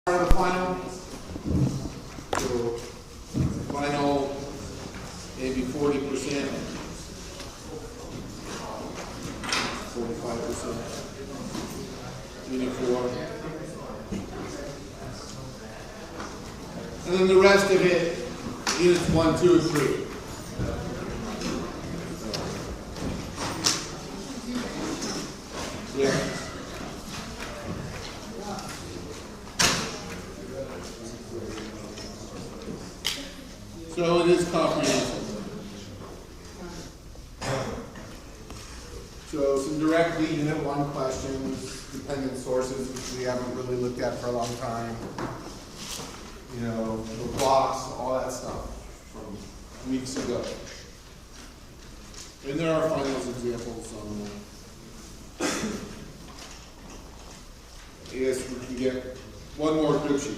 Part of the final. So final, maybe 40%, 45%, Unit 4. And then the rest of it, units 1, 2, and 3. Yeah. So it is comprehensive. So some directly unit 1 questions, dependent sources, which we haven't really looked at for a long time. You know, the blocks, all that stuff from weeks ago. And there are finals examples on that. I guess we can get one more crib sheet.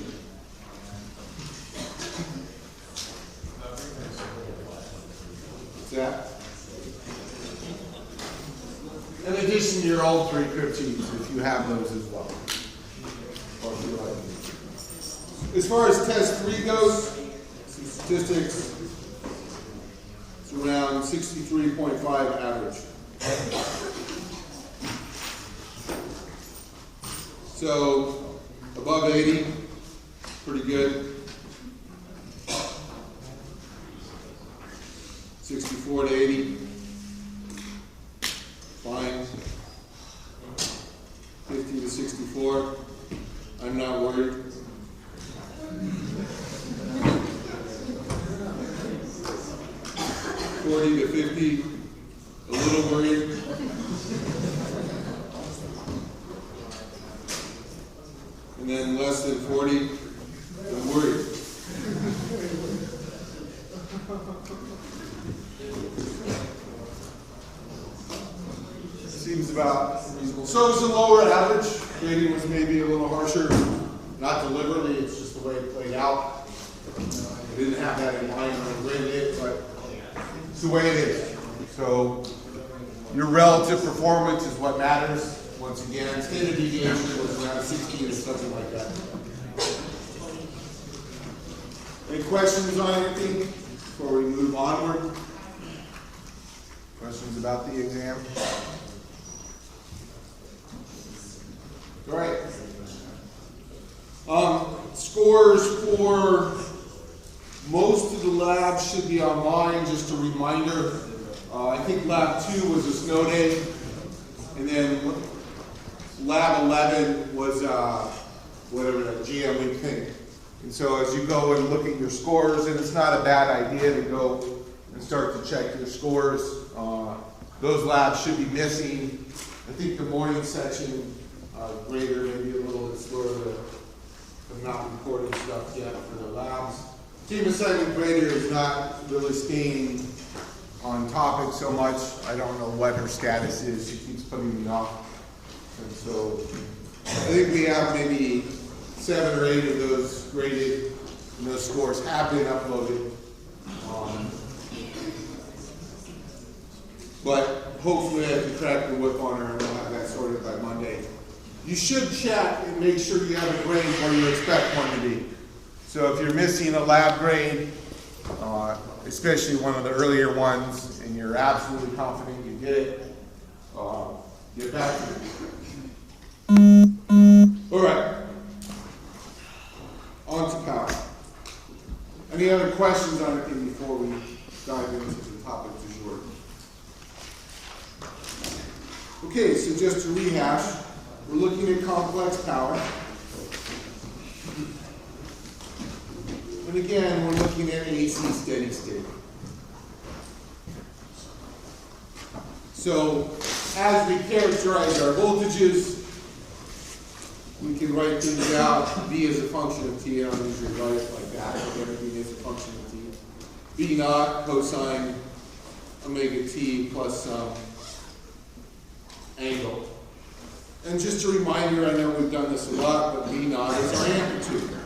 What's that? In addition to your old 3 crib sheets, if you have those as well. Or if you like. As far as test 3 goes, some statistics, it's around 63.5 average. So above 80, pretty good. 64 to 80, fine. 50 to 64, I'm not worried. 40 to 50, a little worried. And then less than 40, I'm worried. Seems about reasonable. So it's a lower average. Grading was maybe a little harsher. Not deliberately, it's just the way it played out. I didn't have that in mind when I graded it, but it's the way it is. So your relative performance is what matters. Once again, standard deviation was around 16 or something like that. Any questions on anything before we move onward? Questions about the exam? All right. Scores for most of the labs should be online. Just a reminder. I think lab 2 was a snow day, and then lab 11 was whatever that GM week thing. And so as you go and look at your scores, and it's not a bad idea to go and start to check your scores. Those labs should be missing. I think the morning section grader may be a little bit slower to not recording stuff yet for the labs. Team assignment grader is not really staying on topic so much. I don't know what her status is. She keeps putting me off. And so I think we have maybe 7 or 8 of those graded, and those scores have been uploaded. But hopefully I can crack the whip on her and we'll have that sorted by Monday. You should check and make sure you have a grade where you expect one to be. So if you're missing a lab grade, especially one of the earlier ones, and you're absolutely confident you get it, get back to me. All right. On to power. Any other questions on anything before we dive into the topic du jour? Okay, so just to rehash, we're looking at complex power. And again, we're looking at AC steady state. So as we characterize our voltages, we can write things out. B is a function of T. I don't usually write it like that, but everything is a function of T. B naught cosine omega T plus some angle. And just a reminder, I know we've done this a lot, but B naught is our amplitude.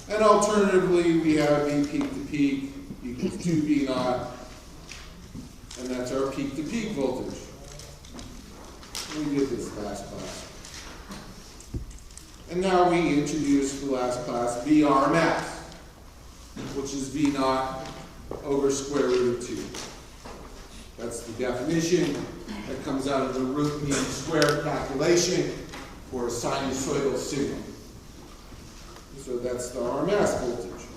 And alternatively, we have B peak to peak equals 2B naught, and that's our peak to peak voltage. last class. And now we introduce the last class V RMS, which is V naught over square root of 2. That's the definition that comes out of the root mean square calculation for a sinusoidal signal. So that's the RMS voltage.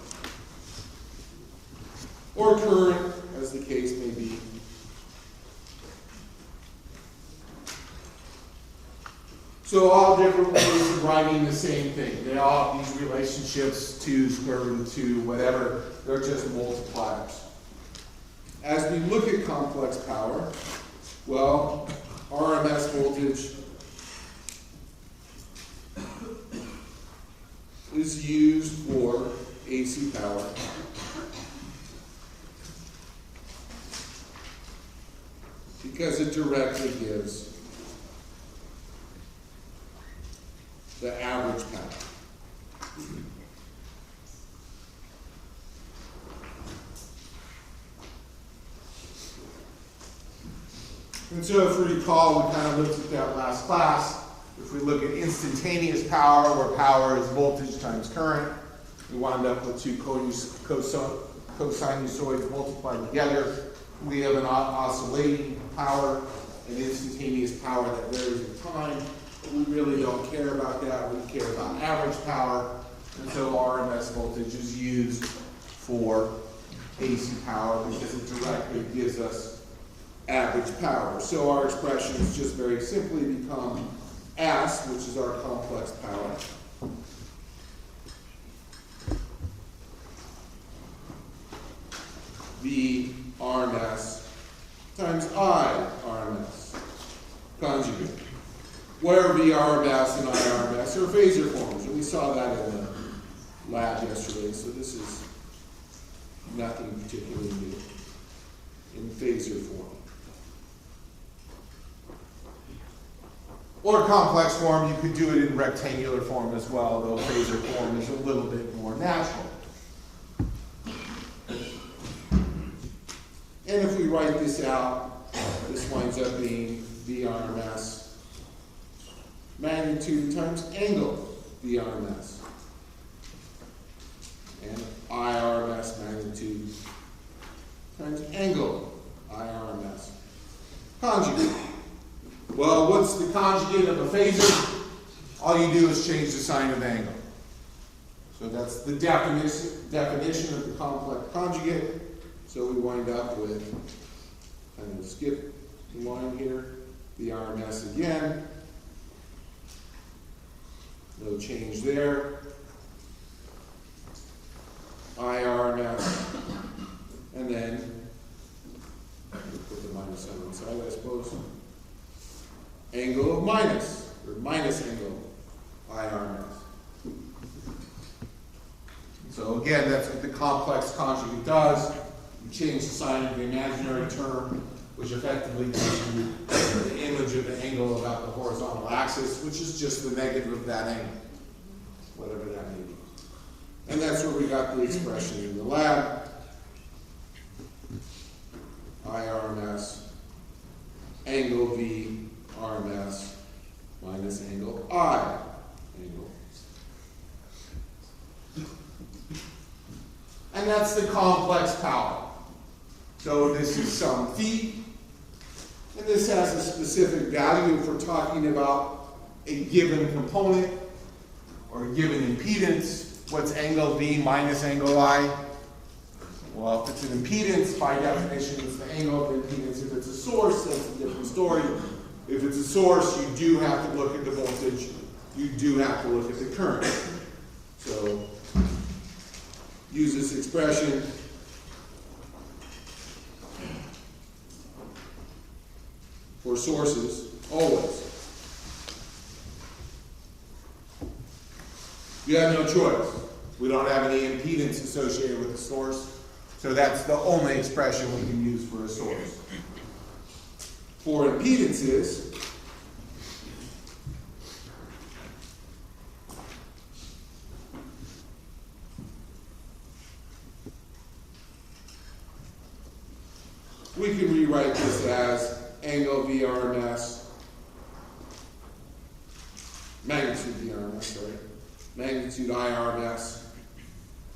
Or current, as the case may be. So all different ways of writing the same thing. They all have these relationships, 2, square root of 2, whatever. They're just multipliers. As we look at complex power, well, RMS voltage is used for AC power. Because it directly gives the average power. And so if we recall, we kind of looked at that last class. If we look at instantaneous power, where power is voltage times current, we wound up with two cosinusoids multiplied together. We have an oscillating power, an instantaneous power that varies in time. But we really don't care about that. We care about average power. And so RMS voltage is used for AC power because it directly gives us average power. So our expressions just very simply become S, which is our complex power, V RMS times I RMS conjugate, where V RMS and I RMS are phasor forms, and we saw that in the lab yesterday, so this is nothing particularly new in phasor form. Or complex form, you could do it in rectangular form as well, though phasor form is a little bit more natural. And if we write this out, this winds up being V RMS magnitude times angle V RMS. And I RMS magnitude times angle I RMS. Conjugate. Well, what's the conjugate of a phasor? All you do is change the sign of angle. So that's the definition of the complex conjugate. So we wind up with, kind of skip the line here, the RMS again. No change there. I RMS. And then, put the minus on one side, I suppose. Angle of minus, or minus angle, I RMS. So again, that's what the complex conjugate does. You change the sign of the imaginary term, which effectively gives you the image of the angle about the horizontal axis, which is just the negative of that angle, whatever that may be. And that's where we got the expression in the lab. I RMS, angle V RMS minus angle I angle. And that's the complex power. So this is some phi, and this has a specific value if we're talking about a given component or a given impedance. What's angle V minus angle I? Well, if it's an impedance, by definition, it's the angle of the impedance. If it's a source, that's a different story. If it's a source, you do have to look at the voltage. You do have to look at the current. So use this expression. For sources, always. You have no choice. We don't have any impedance associated with the source, so that's the only expression we can use for a source. For impedances, we can rewrite this as angle V RMS magnitude I RMS,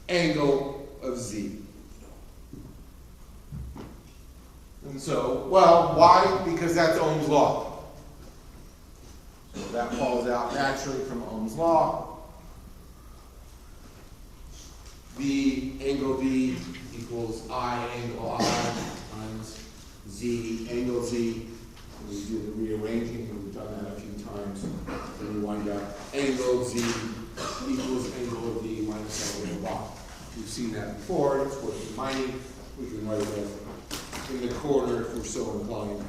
angle of Z. And so, well, why? Because that's Ohm's law. So that falls out naturally from Ohm's law. V, angle V equals I, angle I, times Z, angle Z. And we do the rearranging, and we've done that a few times. Then you wind up angle Z equals angle of V minus angle of Y. We've seen that before. It's worth reminding. We can write it in the corner if we're so inclined.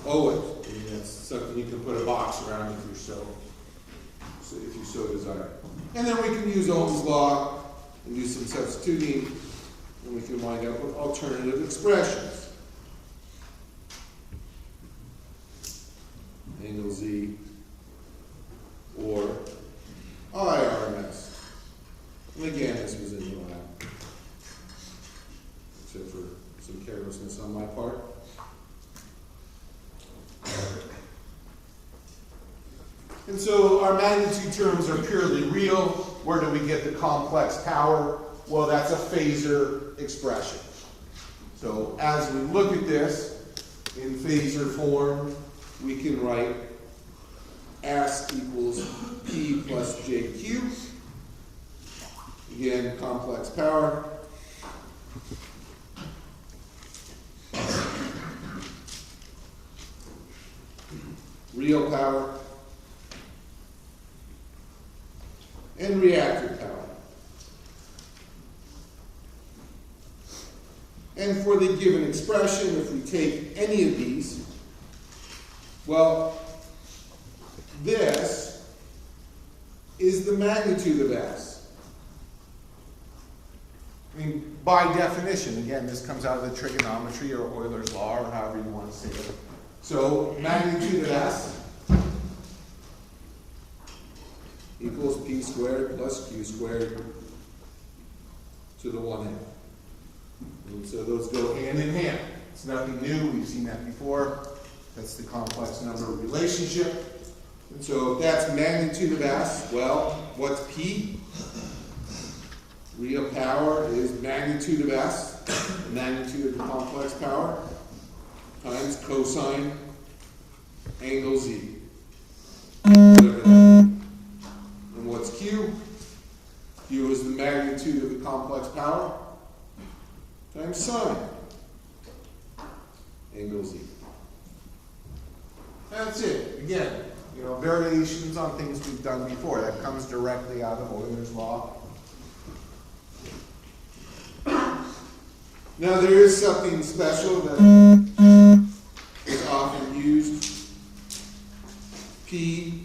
Oh, it. I mean, that's something you can put a box around if you so desire. And then we can use Ohm's law and do some substituting, and we can wind up with alternative expressions. Angle Z or IRMS. And again, this was in the lab, except for some carelessness on my part. And so our magnitude terms are purely real. Where do we get the complex power? Well, that's a phasor expression. So as we look at this in phasor form, we can write S equals P plus JQ. Again, complex power. Real power. And reactive power. And for the given expression, if we take any of these, well, this is the magnitude of S. I mean, by definition, again, this comes out of the trigonometry or Euler's law or however you want to say it. So, magnitude of S equals P squared plus Q squared to the 1/2. And so those go hand in hand. It's nothing new. We've seen that before. That's the complex number relationship. And so if that's magnitude of S, well, what's P? Real power is magnitude of S, the magnitude of the complex power, times cosine angle Z. Whatever that is. And what's Q? Q is the magnitude of the complex power times sine angle Z. That's it. Again, variations on things we've done before. That comes directly out of Euler's law. Now there is something special that is often used. P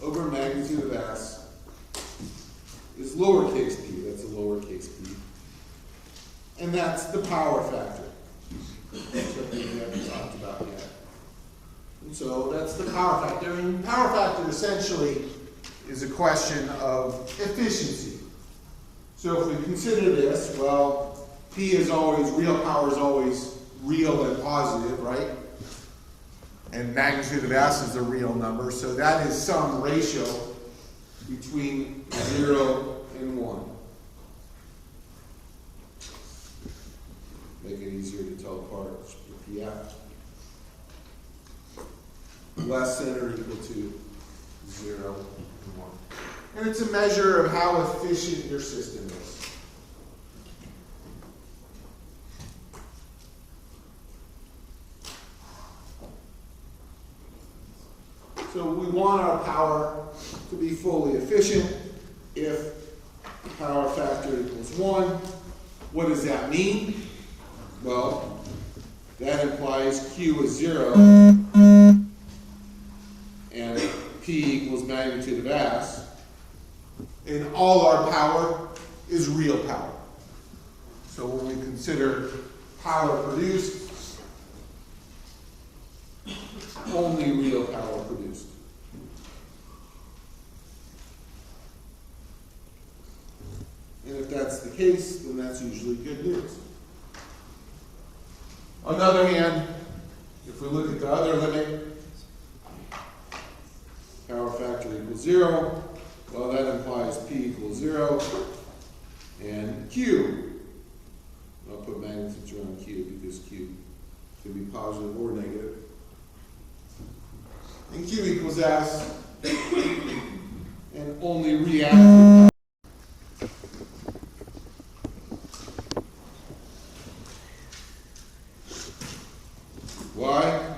over magnitude of S is lowercase p. That's a lowercase p. And that's the power factor. That's what we haven't talked about yet. And so that's the power factor. And power factor essentially is a question of efficiency. So if we consider this, well, P is always, real power is always real and positive, right? And magnitude of S is a real number, so that is some ratio between 0 and 1. Make it easier to tell apart the PF. Less than or equal to 0 and 1. And it's a measure of how efficient your system is. So we want our power to be fully efficient. If power factor equals 1, what does that mean? Well, that implies Q is 0 and P equals magnitude of S, and all our power is real power. So when we consider power produced, only real power produced. And if that's the case, then that's usually good news. On the other hand, if we look at the other limit, power factor equals 0. Well, that implies P equals 0. And Q. I'll put magnitudes around Q because Q can be positive or negative. And Q equals S. And only reactive. Why?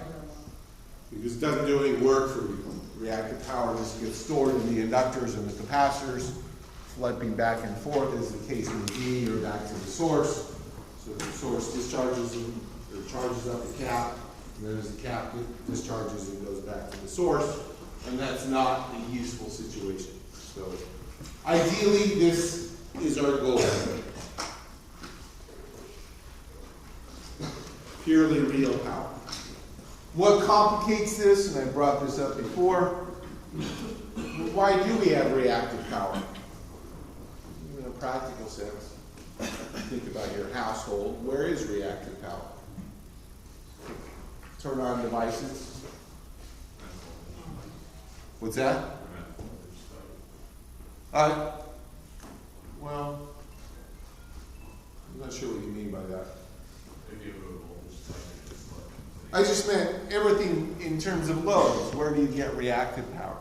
Because it doesn't do any work for reactive power. This gets stored in the inductors and the capacitors, flipping back and forth as the case may be, or back to the source. So the source discharges or charges up the cap, and then as the cap discharges, it goes back to the source, and that's not a useful situation. So ideally, this is our goal. Purely real power. What complicates this, and I brought this up before, why do we have reactive power? In a practical sense, think about your household. Where is reactive power? Turn on devices. What's that? Well, I'm not sure what you mean by that. I just meant everything in terms of loads. Where do you get reactive power?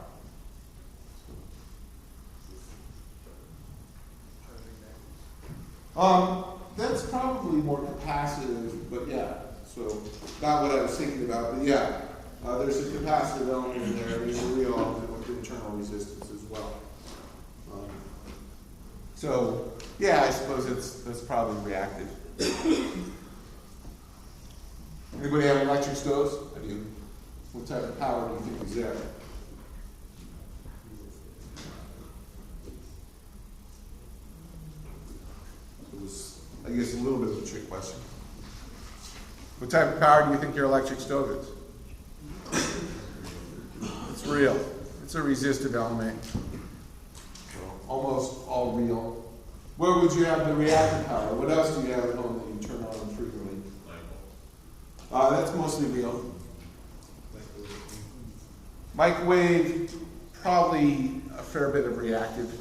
That's probably more capacitive, but yeah. So not what I was thinking about, but yeah. There's a capacitive element in there. There's a real element with internal resistance as well. So yeah, I suppose that's probably reactive. Anybody have electric stoves? I do. What type of power do you think is there? It was, I guess, a little bit of a trick question. What type of power do you think your electric stove is? It's real. It's a resistive element. Almost all real. Where would you have the reactive power? What else do you have at home that you turn on frequently? That's mostly real. Microwave, probably a fair bit of reactive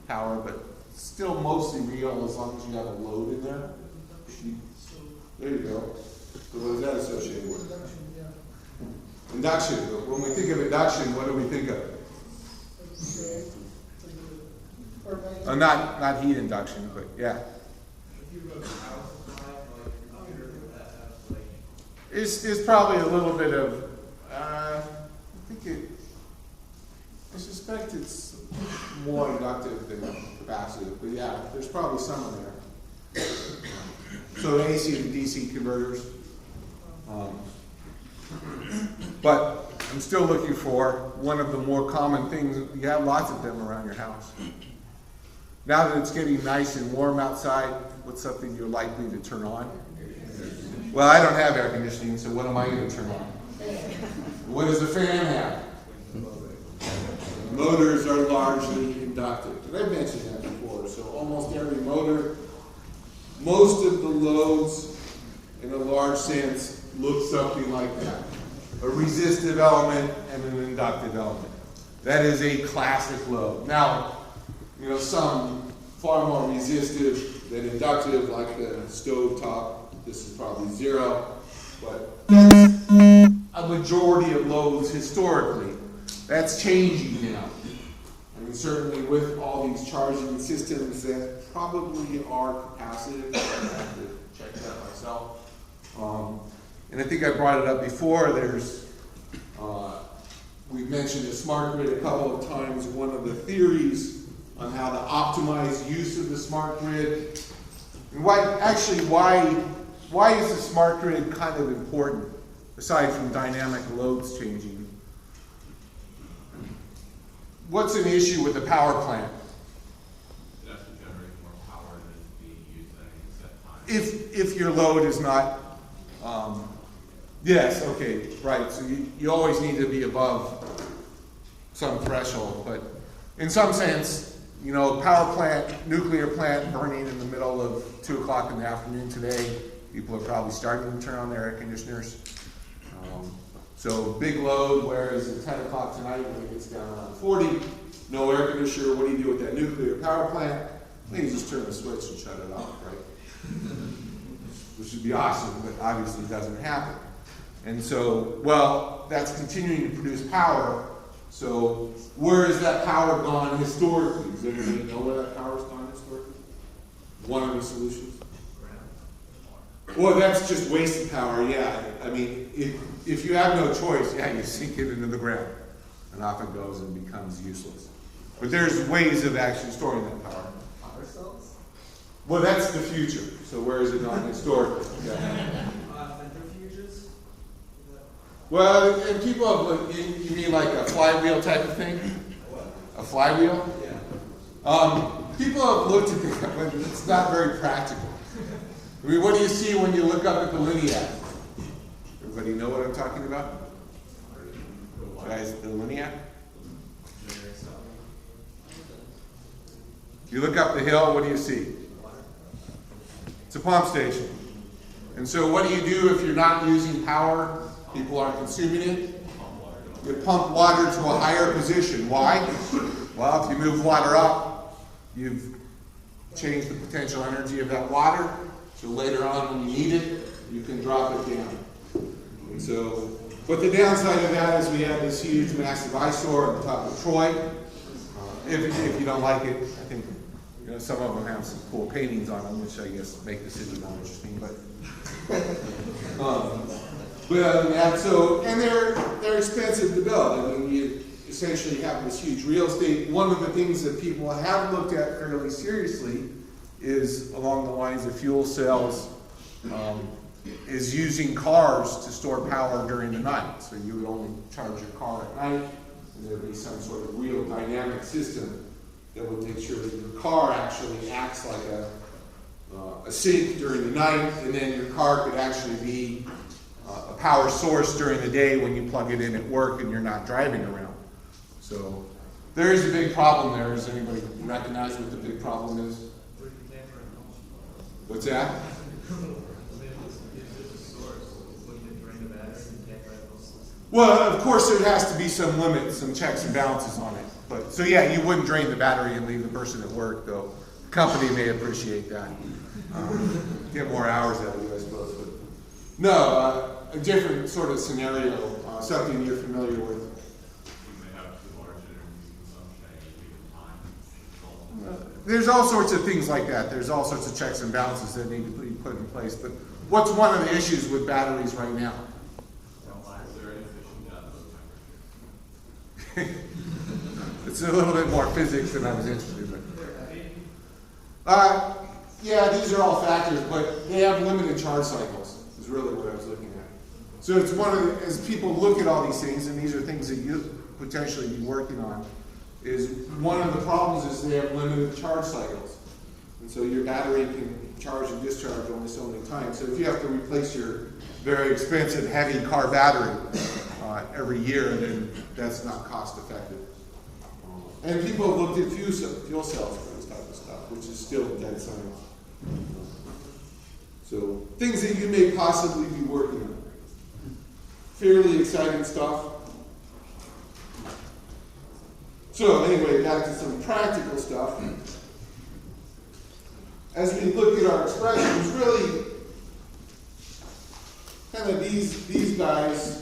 power, but still mostly real as long as you have a load in there. There you go. So what is that associated with? Induction. When we think of induction, what do we think of? Not heat induction, but yeah. Is probably a little bit of, I suspect it's more inductive than capacitive, but yeah, there's probably some in there. So AC to DC converters. But I'm still looking for one of the more common things. You have lots of them around your house. Now that it's getting nice and warm outside, what's something you're likely to turn on? Well, I don't have air conditioning, so what am I going to turn on? What does the fan have? Motors are largely inductive. And I've mentioned that before. So almost every motor, most of the loads, in a large sense, look something like that. A resistive element and an inductive element. That is a classic load. Now, some far more resistive than inductive, like the stove top. This is probably 0, but that's a majority of loads historically. That's changing now. I mean, certainly with all these charging systems that probably are capacitive. I have to check that myself. And I think I brought it up before. We've mentioned the smart grid a couple of times. One of the theories on how to optimize use of the smart grid. And why is the smart grid kind of important, aside from dynamic loads changing? What's an issue with the power plant? It has to generate more power than is being used at any set time. If your load is not, yes, okay, right. So you always need to be above some threshold, but in some sense, power plant, nuclear plant burning in the middle of 2 o'clock in the afternoon today, people are probably starting to turn on their air conditioners. So big load, whereas at 10 o'clock tonight when it gets down around 40, no air conditioner, what do you do with that nuclear power plant? I think you just turn the switch and shut it off, right? Which would be awesome, but obviously doesn't happen. And so, well, that's continuing to produce power. So where has that power gone historically? Does anybody know where that power's gone historically? One of the solutions? Well, that's just wasted power, yeah. I mean, if you have no choice, yeah, you sink it into the ground. And off it goes and becomes useless. But there's ways of actually storing that power. Power cells? Well, that's the future. So where is it gone historically? Yeah. Centrifuges? Well, and people have, you mean like a flywheel type of thing? A flywheel? Yeah. People have looked at that, but it's not very practical. I mean, what do you see when you look up at the Leniac? Everybody know what I'm talking about? Guys, the Leniac? You look up the hill, what do you see? It's a pump station. And so what do you do if you're not using power? People aren't consuming it? You pump water to a higher position. Why? Well, if you move water up, you've changed the potential energy of that water. So later on when you need it, you can drop it down. And so, but the downside of that is we have this huge, massive eyesore on the top of Troy. If you don't like it, I think some of them have some cool paintings on them, which I guess make the city more interesting. But other than that, and they're expensive to build. I mean, you essentially have this huge real estate. One of the things that people have looked at fairly seriously is along the lines of fuel cells, is using cars to store power during the night. So you would only charge your car at night, and there would be some sort of real dynamic system that would make sure that your car actually acts like a sink during the night, and then your car could actually be a power source during the day when you plug it in at work and you're not driving around. So there is a big problem there. Does anybody recognize what the big problem is? What's that? Well, of course there has to be some limits, some checks and balances on it. But so yeah, you wouldn't drain the battery and leave the person at work, though. The company may appreciate that. Get more hours out of you, I suppose. But no, a different sort of scenario, something you're familiar with. You may have too large energy consumption at a given time. There's all sorts of things like that. There's all sorts of checks and balances that need to be put in place. But what's one of the issues with batteries right now? Is there inefficient at those temperatures? It's a little bit more physics than I was interested in. Yeah, these are all factors, but they have limited charge cycles, is really what I was looking at. So it's one of the, as people look at all these things, and these are things that you potentially be working on, is one of the problems is they have limited charge cycles. And so your battery can charge and discharge only so many times. So if you have to replace your very expensive, heavy car battery every year, then that's not cost effective. And people have looked at fuel cells for this type of stuff, which is still dead science. So things that you may possibly be working on. Fairly exciting stuff. So anyway, back to some practical stuff. As we look at our expressions, really kind of these guys.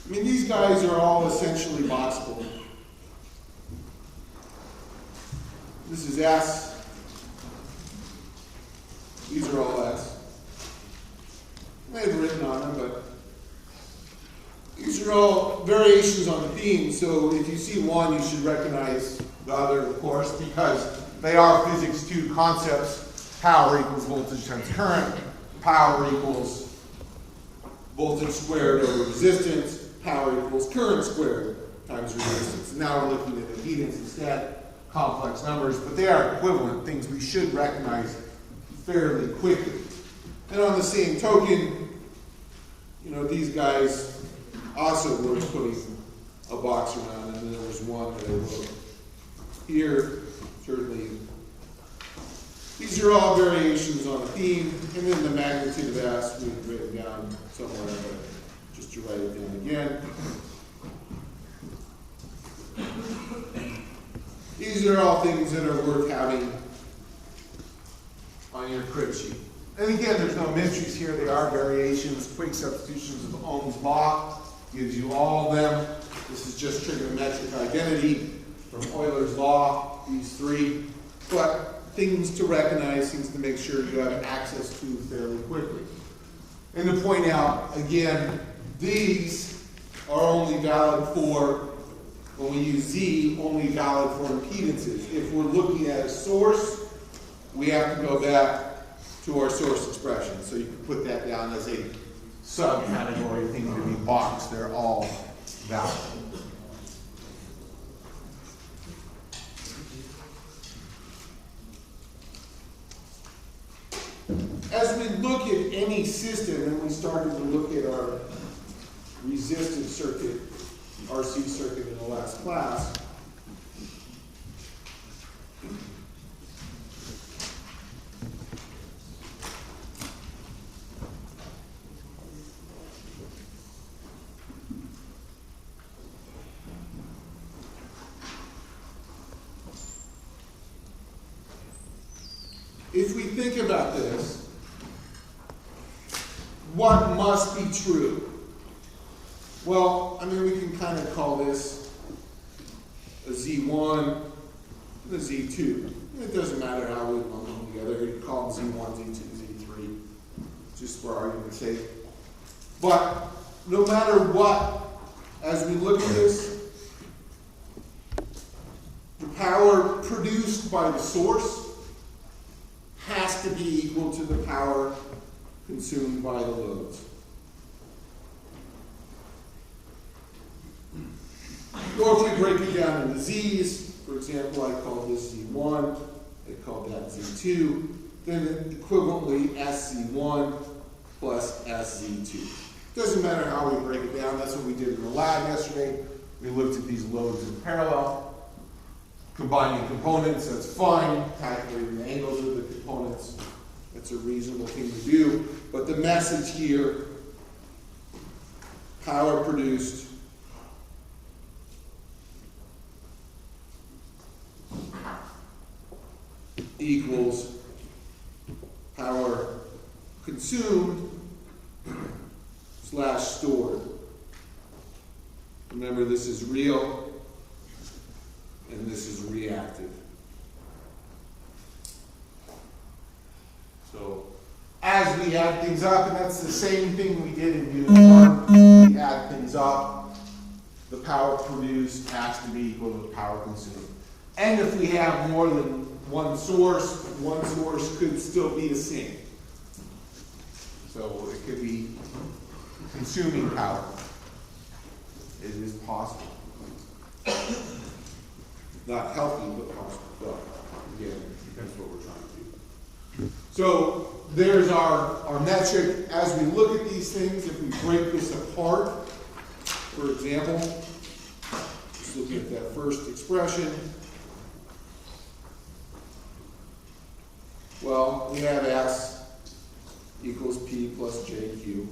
I mean, these guys are all essentially boxable. This is S. These are all S. I have written on them, but these are all variations on the theme. So if you see one, you should recognize the other, of course, because they are physics 2 concepts. Power equals voltage times current. Power equals voltage squared over resistance. Power equals current squared times resistance. Now we're looking at impedance instead, complex numbers, but they are equivalent, things we should recognize fairly quickly. And on the same token, these guys also were putting a box around, and then there was one that I wrote here, certainly These are all variations on a theme, and then the magnitude of S we've written down somewhere, but just to write it down again. These are all things that are worth having on your crib sheet. And again, there's no mysteries here. They are variations, quick substitutions of Ohm's law. Gives you all of them. This is just trigonometric identity from Euler's law, these three. But things to recognize, things to make sure you have access to fairly quickly. And to point out, again, these are only valid for, when we use Z, only valid for impedances. If we're looking at a source, we have to go back to our source expression. So you can put that down as a subcategory thing to be boxed. They're all valid. As we look at any system, and we started to look at our resistive circuit, RC circuit in the last class, if we think about this, what must be true? Well, I mean, we can kind of call this a Z1 and a Z2. It doesn't matter how we lump them together. You can call them Z1, Z2, Z3, just for argument's sake. But no matter what, as we look at this, the power produced by the source has to be equal to the power consumed by the loads. Or if we break it down into Z's, for example, I call this Z1, I call that Z2, then equivalently SZ1 plus SZ2. Doesn't matter how we break it down, that's what we did in the lab yesterday. We looked at these loads in parallel. Combining components, that's fine. Calculating the angles of the components, that's a reasonable thing to do. But the message here, power produced equals power consumed / stored. Remember, this is real. And this is reactive. So, as we add things up, and that's the same thing we did in Unit 1, we add things up, the power produced has to be equal to the power consumed. And if we have more than one source could still be a sink. So it could be consuming power. It is possible. Not healthy, but possible. But again, depends what we're trying to do. So there's our metric. As we look at these things, if we break this apart, for example, just looking at that first expression, well, we have S equals P plus JQ.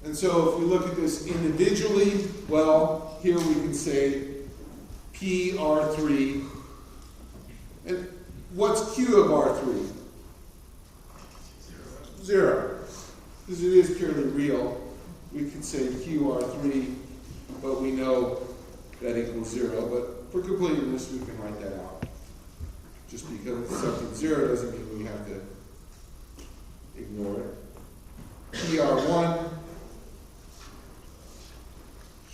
And so if we look at this individually, well, here we can say PR3. And what's Q of R3? 0. Because it is purely real. We could say QR3, but we know that equals 0. But for completeness, we can write that out. Just because something's 0 doesn't mean we have to ignore it. PR1.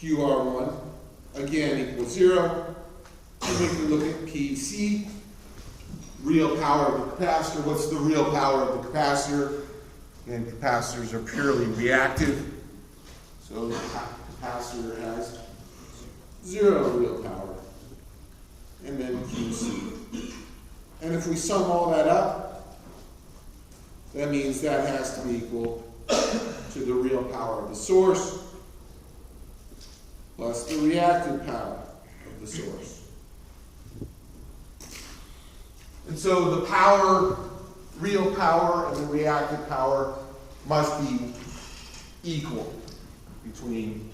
QR1, again, equals 0. And we can look at PC, real power of the capacitor. What's the real power of the capacitor? And capacitors are purely reactive. So the capacitor has 0 real power. And then QC. And if we sum all that up, that means that has to be equal to the real power of the source plus the reactive power of the source. And so the power, real power and the reactive power must be equal between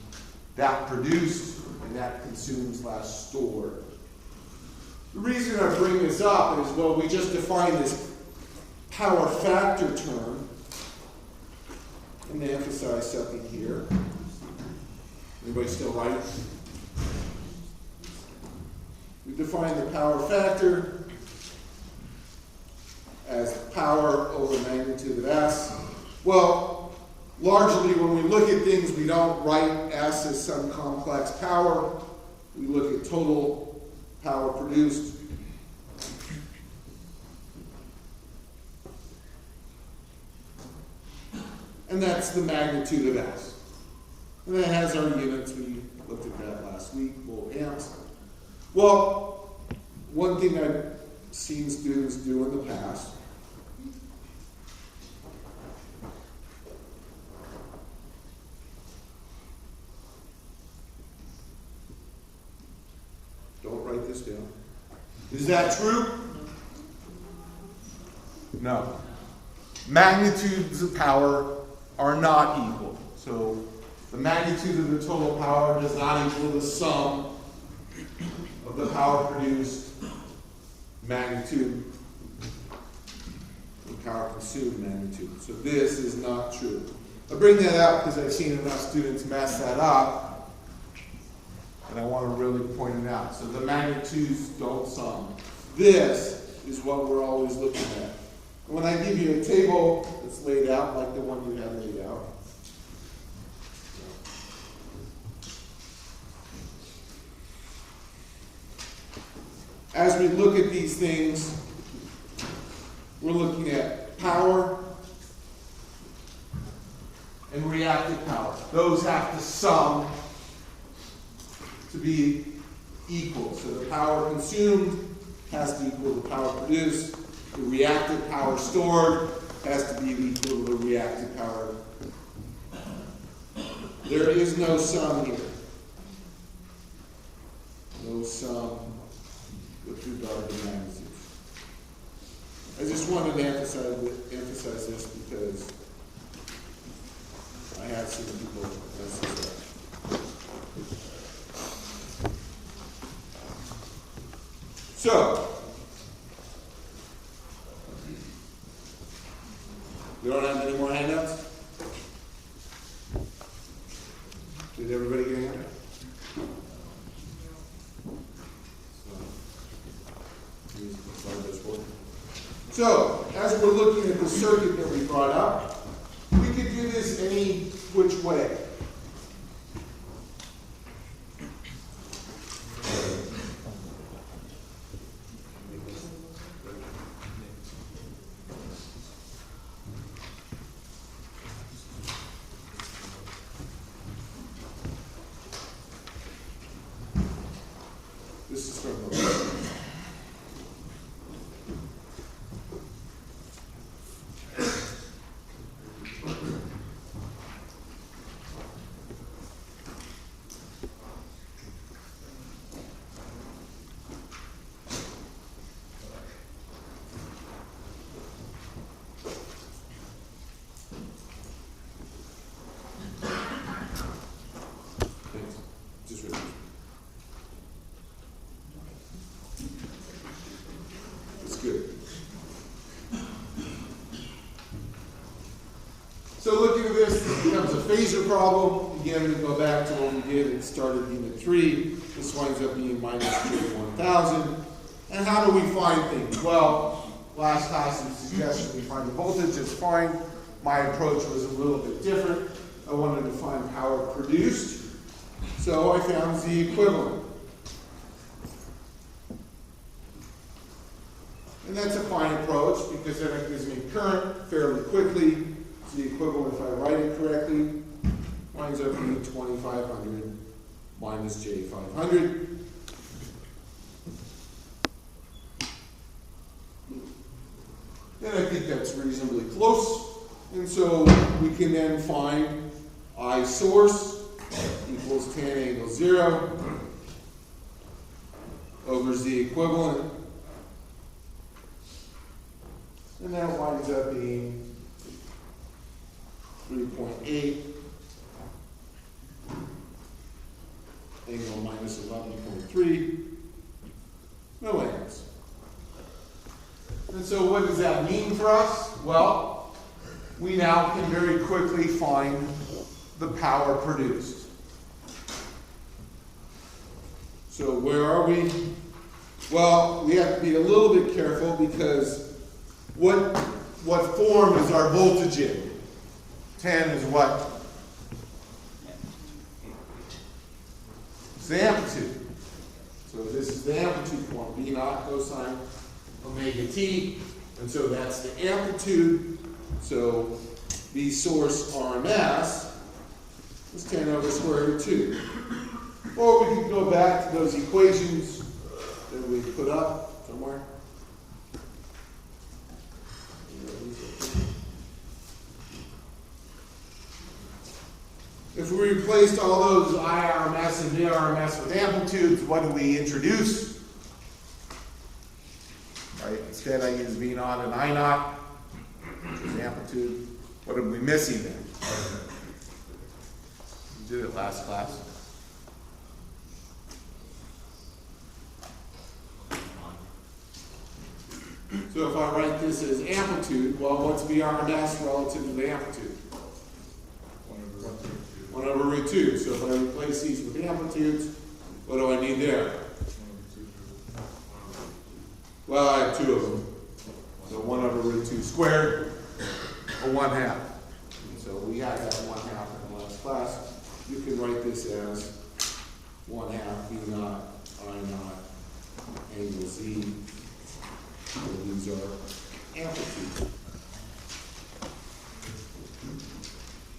that produced and that consumed/stored. The reason I bring this up is, well, we just defined this power factor term. Let me emphasize something here. Anybody still writing? We define the power factor as power over magnitude of S. Well, largely when we look at things, we don't write S as some complex power. We look at total power produced. And that's the magnitude of S. And that has our units. We looked at that last week, volt amps. Well, one thing I've seen students do in the past don't write this down. Is that true? No. Magnitudes of power are not equal. So the magnitude of the total power does not equal the sum of the power produced, magnitude, and power consumed magnitude. So this is not true. I bring that up because I've seen enough students mess that up, and I want to really point it out. So the magnitudes don't sum. This is what we're always looking at. When I give you a table that's laid out like the one you had laid out, as we look at these things, we're looking at power and reactive power. Those have to sum to be equal. So the power consumed has to equal the power produced. The reactive power stored has to be equal to the reactive power. There is no sum here. No sum with regard to magnitude. I just wanted to emphasize this because I have seen people mess this up. So, we don't have any more handouts? Did everybody get a handout? So, as we're looking at the circuit that we brought up, we could do this any which way. This is from the just read it. It's good. So looking at this, this becomes a phasor problem. Again, we go back to what we did and started unit 3. This winds up being minus J1000. And how do we find things? Well, last class we suggested we find the voltage. It's fine. My approach was a little bit different. I wanted to find power produced. So I found Z equivalent. And that's a fine approach because then it gives me current fairly quickly. Z equivalent, if I write it correctly, winds up being 2500 minus J500. And I think that's reasonably close. And so we can then find I source equals tan angle 0 over Z equivalent And that winds up being 3.8 angle minus 11.3 milliamps. And so what does that mean for us? Well, we now can very quickly find the power produced. So where are we? Well, we have to be a little bit careful because what form is our voltage in? 10 is what? It's the amplitude. So this is the amplitude form, V naught cosine omega t, and so that's the amplitude. So V source RMS is 10 over square root of 2. Or we could go back to those equations that we put up somewhere. If we replaced all those IRMS and VRMS with amplitudes, what do we introduce? Right? Instead I use V naught and I naught, which is amplitude. What are we missing then? We did it last class. So if I write this as amplitude, well, what's VRMS relative to the amplitude? 1 over root 2. So if I replace these with amplitudes, what do I need there? Well, I have 2 of them. So 1 over root 2 squared, or 1/2. So we had that 1/2 in the last class. You can write this as 1/2 V naught I naught angle Z. So these are amplitude.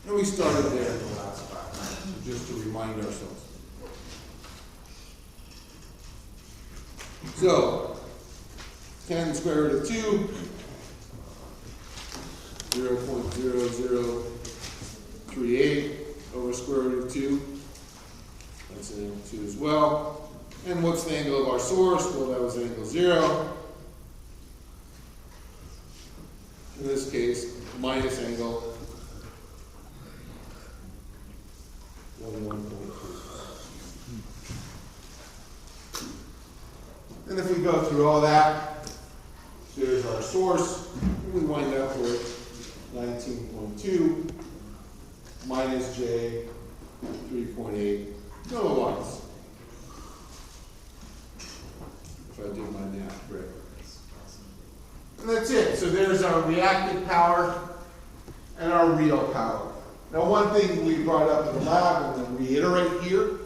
And we started there in the last class, just to remind ourselves. So, 10 square root of 2, 0.0038 over square root of 2. That's an amplitude as well. And what's the angle of our source? Well, that was angle 0. In this case, minus angle 1.2. And if we go through all that, there's our source, and we wind up with 19.2 minus J 3.8 milliwatts. If I did my math correctly. And that's it. So there's our reactive power and our real power. Now, one thing we brought up in the lab, and then reiterate here.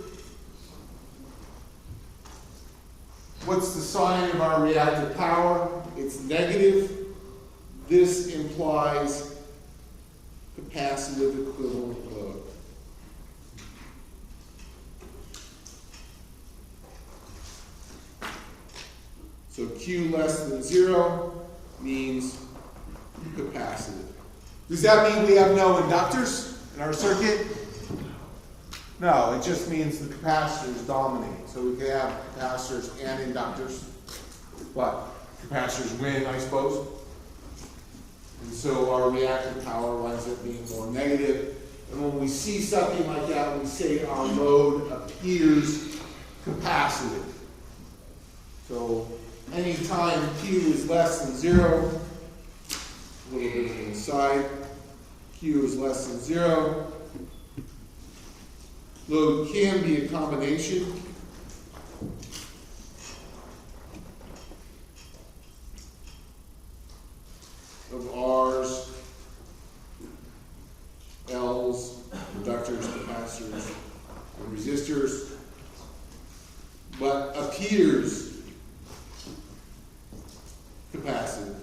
What's the sign of our reactive power? It's negative. This implies capacitive equivalent load. So Q less than 0 means capacitive. Does that mean we have no inductors in our circuit? No, it just means the capacitors dominate. So we can have capacitors and inductors, but capacitors win, I suppose. And so our reactive power winds up being more negative. And when we see something like that, we say our load appears capacitive. So anytime Q is less than 0, a little bit of an aside, Q is less than 0. Load can be a combination of R's, L's, inductors, capacitors, and resistors, but appears capacitive.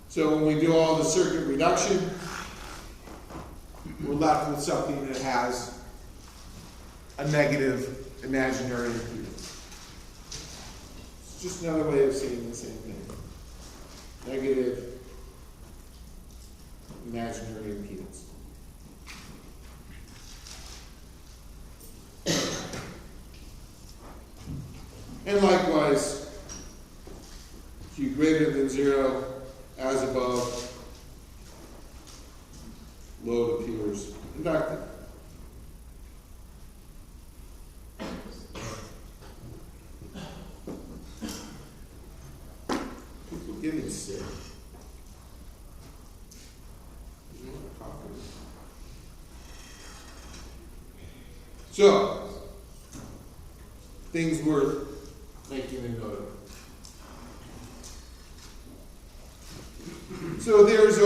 So when we do all the circuit reduction, we're left with something that has a negative imaginary impedance. It's just another way of saying the same thing. Negative imaginary impedance. And likewise, Q greater than 0, as above, load appears inductive. People getting sick. So, things worth making a note of. So there's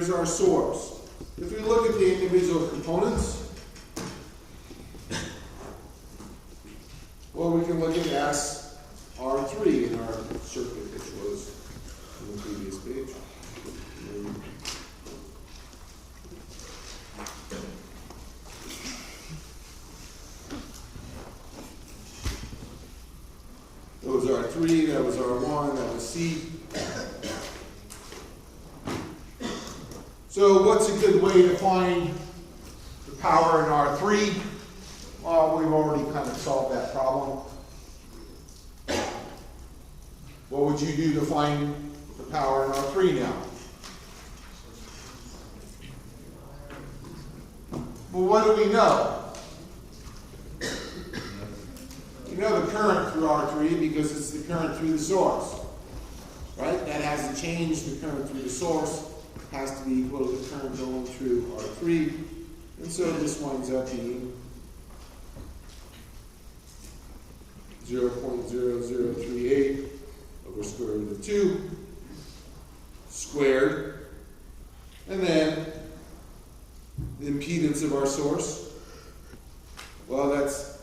our source. If we look at the individual components, well, we can look at S R3 in our circuit, which was on the previous page. That was R3, that was R1, that was C. So what's a good way to find the power in R3? Well, we've already kind of solved that problem. What would you do to find the power in R3 now? Well, what do we know? We know the current through R3 because it's the current through the source. Right? That hasn't changed. The current through the source has to be equal to the current going through R3. And so this winds up being 0.0038 over square root of 2 squared. And then the impedance of our source, well, that's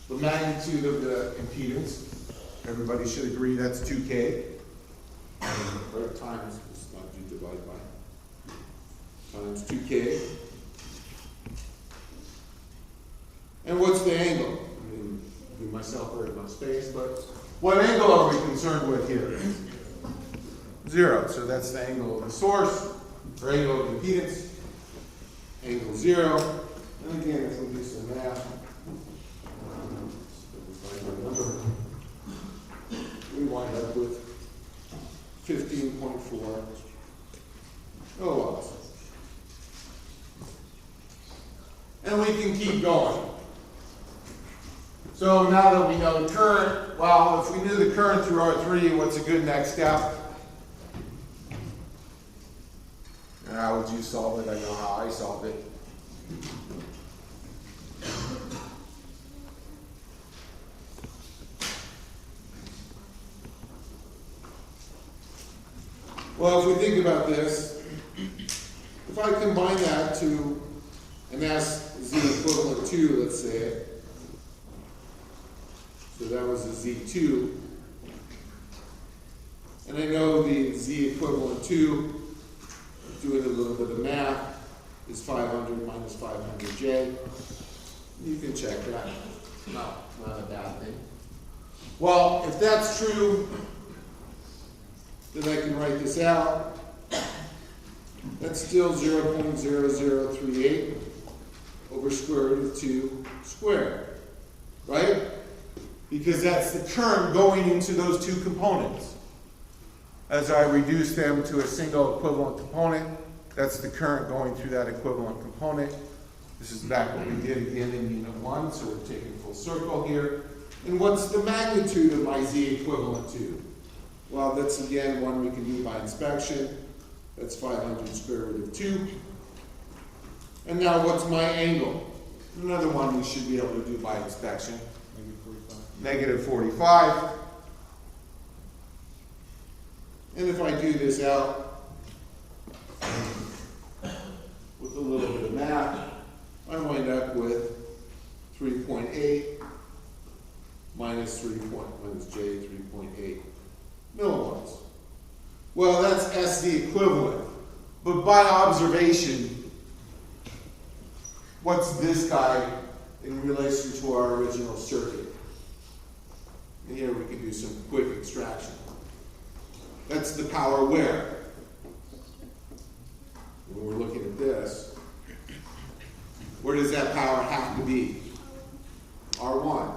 the magnitude of the impedance. Everybody should agree that's 2K. Right, times, it's not do divide by, times 2K. And what's the angle? I mean, give myself very much space, but what angle are we concerned with here? 0. So that's the angle of the source, or angle of the impedance. Angle 0. And again, if we do some math, we wind up with 15.4 milliwatts. And we can keep going. So now that we know the current, well, if we knew the current through R3, what's a good next step? And how would you solve it? I know how I solved it. Well, if we think about this, if I combine that to an S Z equivalent 2, let's say, so that was a Z2, and I know the Z equivalent 2, doing a little bit of math, is 500 minus 500J. You can check that. Not a bad thing. Well, if that's true, then I can write this out. That's still 0.0038 over square root of 2 squared, right? Because that's the current going into those two components. As I reduce them to a single equivalent component, that's the current going through that equivalent component. This is back what we did again in unit 1, so we're taking full circle here. And what's the magnitude of my Z equivalent to? Well, that's again one we can do by inspection. That's 500 square root of 2. And now what's my angle? Another one we should be able to do by inspection. Negative 45. And if I do this out with a little bit of math, I wind up with 3.8 minus J 3.8 milliwatts. Well, that's SZ equivalent. But by observation, what's this guy in relation to our original circuit? And here we can do some quick extraction. That's the power where? When we're looking at this, where does that power have to be? R1.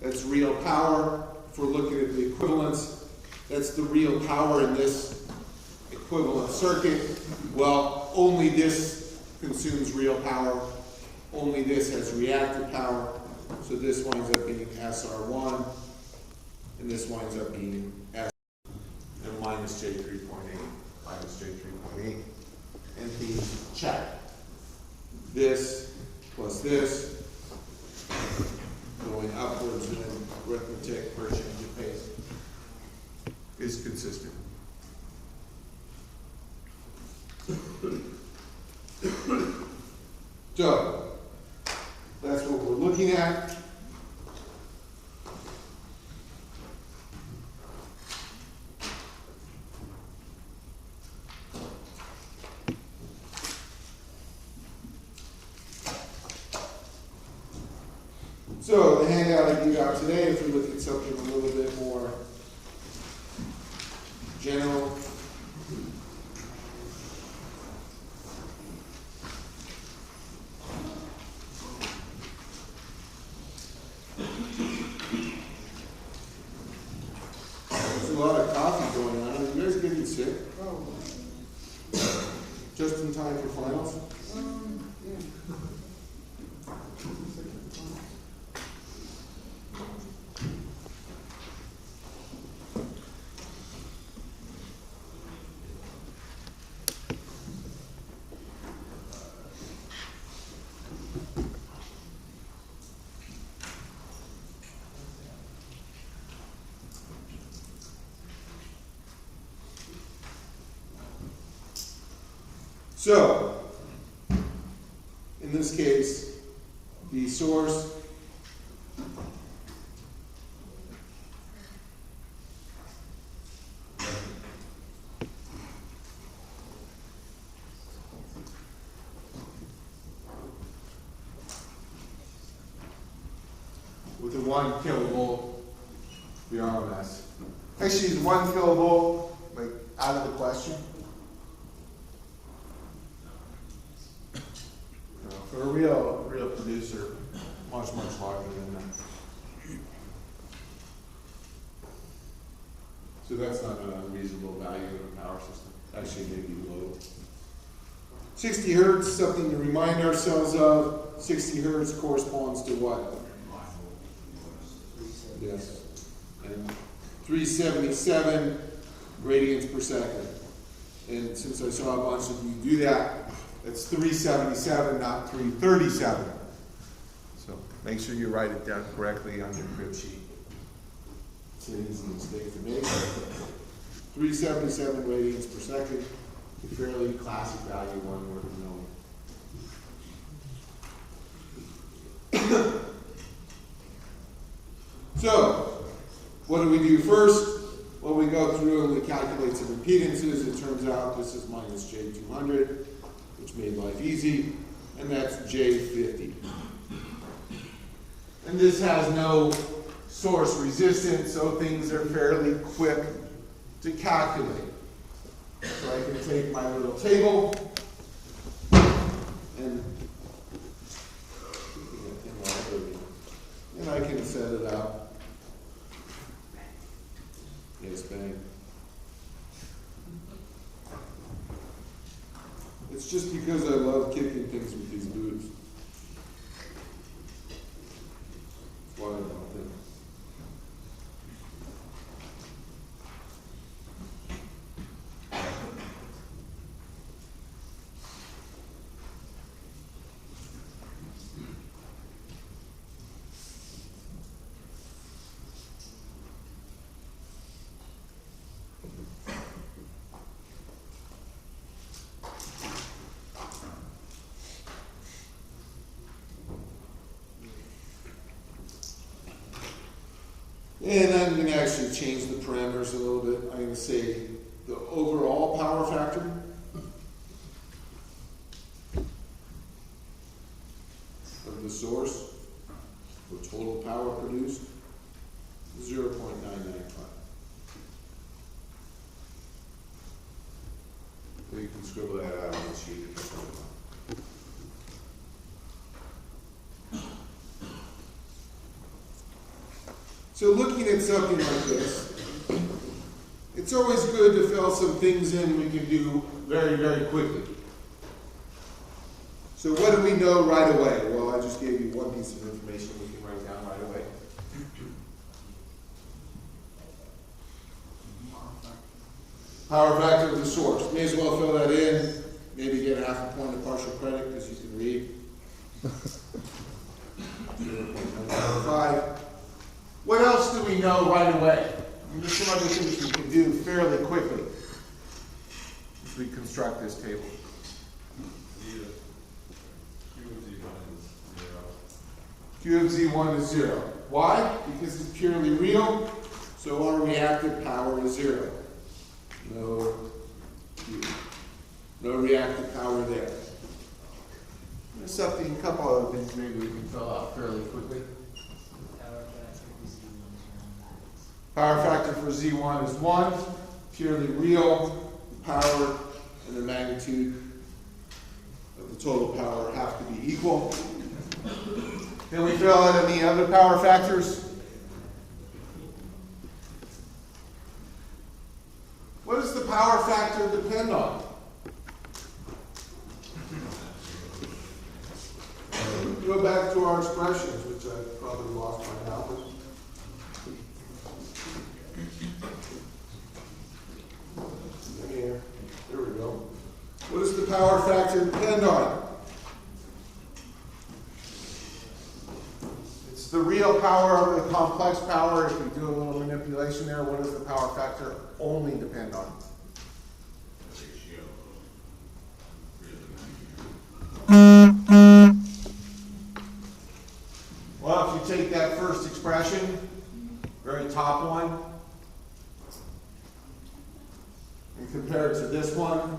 That's real power if we're looking at the equivalence, that's the real power in this equivalent circuit. Well, only this consumes real power, only this has reactive power, so this winds up being SR1, and this winds up being S, and minus J3.8, and the check. This plus this, going upwards in arithmetic per change of pace, is consistent. So, that's what we're looking at. So, the handout I gave out today, if we look at something a little bit more general. There's a lot of coffee going on. Are you guys getting sick? Just in time for finals? So, in this case, the source with a 1 kilovolt RMS. Actually, is 1 kilovolt like out of the question? For a real producer, much larger than that. So that's not an unreasonable value of a power system. Actually, maybe low. 60 hertz, something to remind ourselves of. 60 hertz corresponds to what? Yes. And 377 radians per second. And since I saw a bunch of you do that, it's 377, not 337. So make sure you write it down correctly on your crib sheet. It's an easy mistake to make. 377 radians per second, a fairly classic value, one worth knowing. So, what do we do first? Well, we go through and we calculate some impedances. It turns out this is minus J200. Which made life easy, and that's J50. And this has no source resistance, so things are fairly quick to calculate. So I can take my little table and I can set it up. Yes, bang. It's just because I love kicking things with these boots. That's why I love them. And I'm going to actually change the parameters a little bit. I'm going to say the overall power factor of the source for total power produced, 0.995. So you can scribble that out on the sheet if you want. So looking at something like this, it's always good to fill some things in we can do very, very quickly. So what do we know right away? Well, I just gave you one piece of information we can write down right away. Power factor of the source. May as well fill that in. Maybe get half a point of partial credit because you can read. 0.95. What else do we know right away? There's some other things we can do fairly quickly as we construct this table. Q of Z1 is 0. Why? Because it's purely real, so our reactive power is 0. No Q. No reactive power there. There's something, a couple other things maybe we can fill out fairly quickly. Power factor for Z1 is 1, purely real. The power and the magnitude of the total power have to be equal. Then we fill out any other power factors. What does the power factor depend on? Go back to our expressions, which I've probably lost by now. Here, there we go. What does the power factor depend on? It's the real power over the complex power. If we do a little manipulation there, what does the power factor only depend on? Well, if you take that first expression, very top one, and compare it to this one,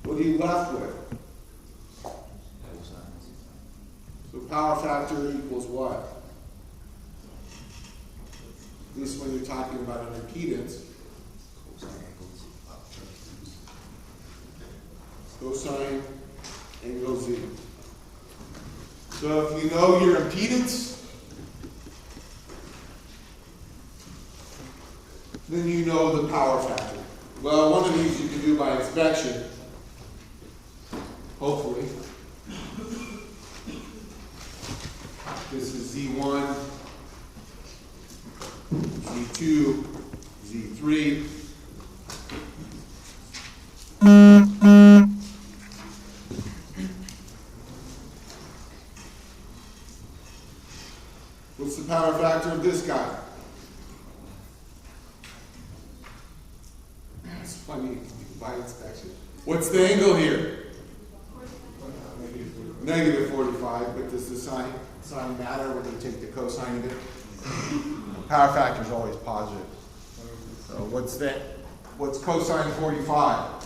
what are you left with? So power factor equals what? At least when you're talking about an impedance. Cosine angle Z. So if you know your impedance, then you know the power factor. Well, one of these you can do by inspection, hopefully. This is Z1, Z2, Z3. What's the power factor of this guy? It's funny, by inspection. What's the angle here? Negative 45, but does the sign matter when you take the cosine of it? Power factor is always positive. So what's that? What's cosine 45?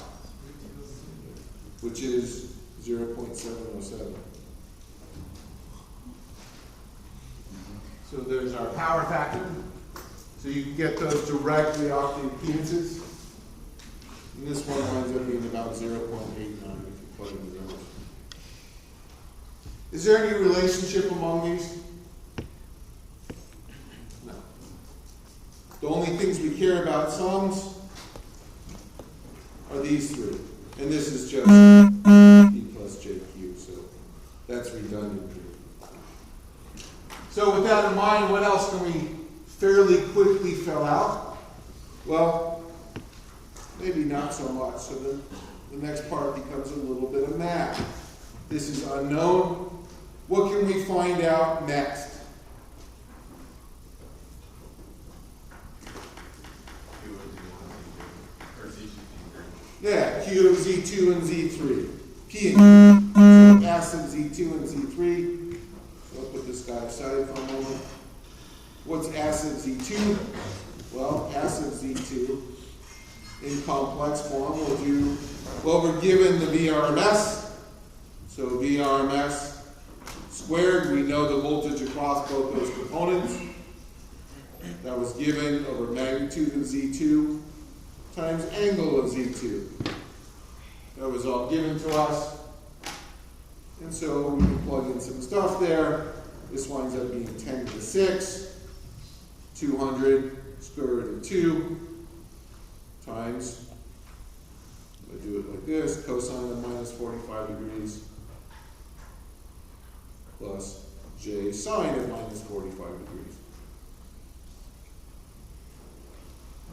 Which is 0.707. So there's our power factor. So you can get those directly off the impedances. And this one winds up being about 0.89 if you plug in the numbers. Is there any relationship among these? No. The only things we care about sums are these three. And this is just P plus JQ, so that's redundant here. So with that in mind, what else can we fairly quickly fill out? Well, maybe not so much. So the next part becomes a little bit of math. This is unknown. What can we find out next? Yeah, Q of Z2 and Z3. P and Q. So S of Z2 and Z3. So I'll put this guy aside for a moment. What's S of Z2? Well, S of Z2 in complex form will do, well, we're given the VRMS. So VRMS squared, we know the voltage across both those components. That was given over magnitude of Z2 times angle of Z2. That was all given to us. And so we can plug in some stuff there. This winds up being 10 to the 6, 200 square root of 2 times, I do it like this, cosine of minus 45 degrees plus j sine of minus 45 degrees.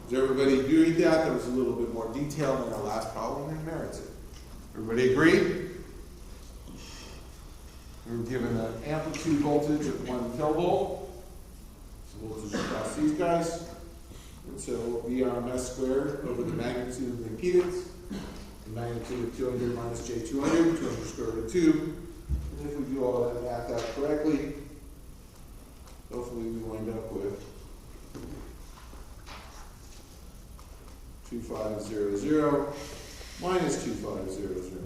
Does everybody agree with that? That was a little bit more detailed than our last problem and merits it. Everybody agree? We're given an amplitude voltage of 1 kilovolt. So voltage across these guys. And so VRMS squared over the magnitude of the impedance. The magnitude of 200 minus J200, 200 square root of 2. And if we do all that math out correctly, hopefully we wind up with 2500 minus 2500.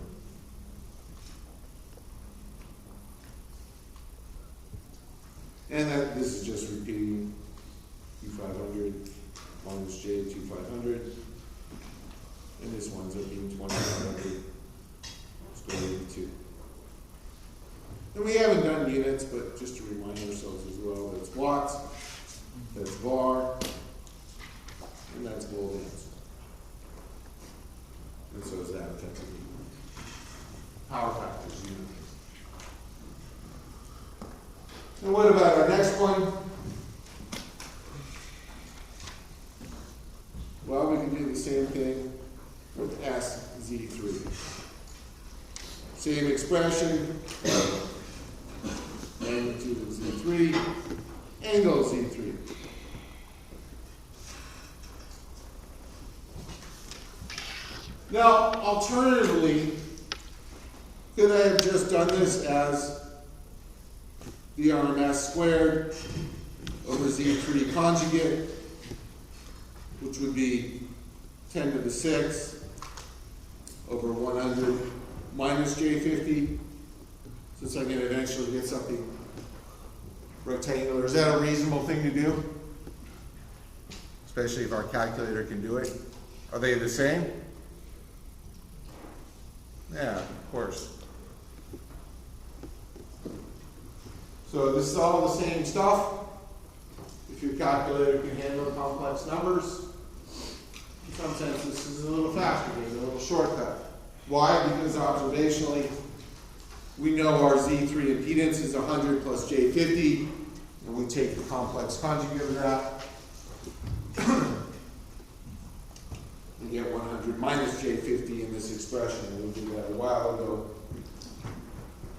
And that this is just repeating 2500 minus j 2500. And this winds up being 2500 square root of 2. And we haven't done units, but just to remind ourselves as well, that's watts, that's var, and that's volt amps. And so is that effectively power factors unit. And what about our next one? Well, we can do the same thing with SZ3. Same expression, magnitude of Z3, angle of Z3. Now, alternatively, could I have just done this as the RMS squared over Z3 conjugate, which would be 10 to the 6th over 100 minus J50, since I can eventually get something rectangular. Is that a reasonable thing to do? Especially if our calculator can do it. Are they the same? Yeah, of course. So this is all the same stuff. If your calculator can handle complex numbers, in some sense this is a little faster, there's a little shortcut. Why? Because observationally, we know our Z3 impedance is 100 plus J50, and we take the complex conjugate of that. We get 100 minus J50 in this expression, and we did that a while ago.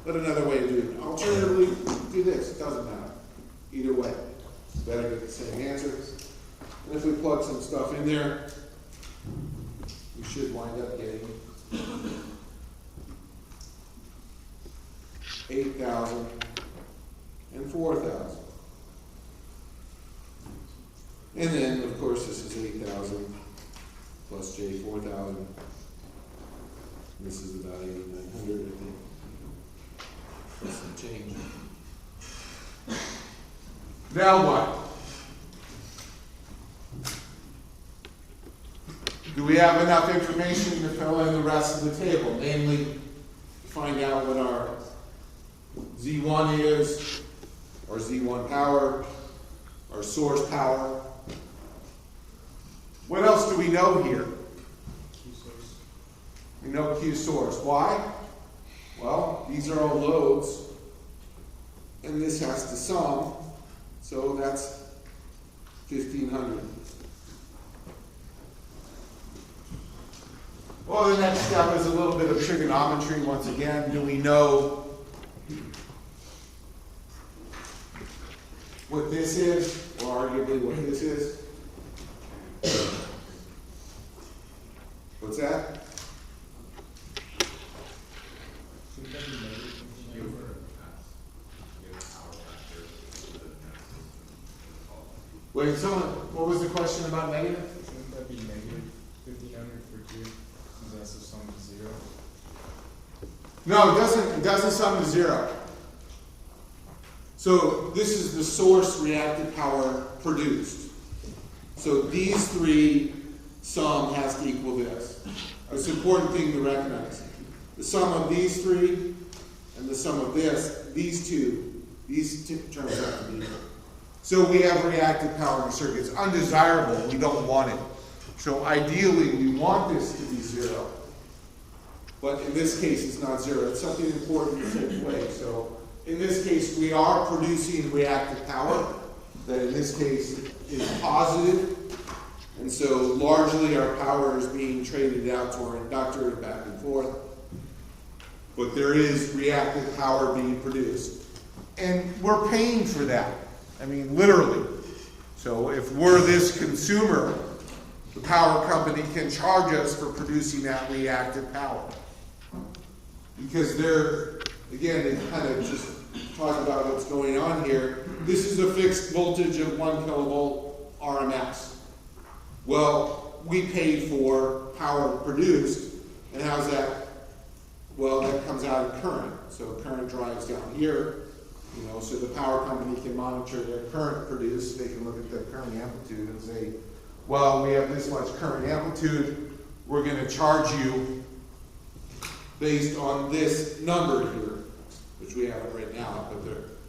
But another way to do it. Alternatively, do this. It doesn't matter. Either way. It's better to get the same answer. And if we plug some stuff in there, we should wind up getting 8,000 and 4,000. And then, of course, this is 8,000 plus J 4,000. This is about 8,900, I think. Plus some change. Now what? Do we have enough information to fill in the rest of the table? Namely, find out what our Z1 is, our Z1 power, our source power. What else do we know here? Q source. We know Q source. Why? Well, these are all loads, and this has to sum, so that's 1,500. Well, the next step is a little bit of trigonometry. Once again, do we know what this is, or arguably what this is? What's that? Wait, someone, what was the question about negative? Shouldn't that be negative 1,500 for Q? Since that's a sum to 0. No, it doesn't sum to 0. So this is the source reactive power produced. So these three sum has to equal this. It's an important thing to recognize. The sum of these three and the sum of this, these two terms have to be equal. So we have reactive power in the circuit. It's undesirable. We don't want it. So ideally, we want this to be 0. But in this case, it's not 0. It's something important to take away. So in this case, we are producing reactive power that in this case is positive. And so largely our power is being traded out to our inductor and back and forth. But there is reactive power being produced. And we're paying for that. I mean, literally. So if we're this consumer, the power company can charge us for producing that reactive power. Because they're, again, they kind of just talk about what's going on here. This is a fixed voltage of 1 kilovolt RMS. Well, we pay for power produced, and how's that? Well, that comes out of current. So current drives down here, so the power company can monitor their current produced. They can look at the current amplitude and say, well, we have this much current amplitude. We're going to charge you based on this number here, which we haven't written out, but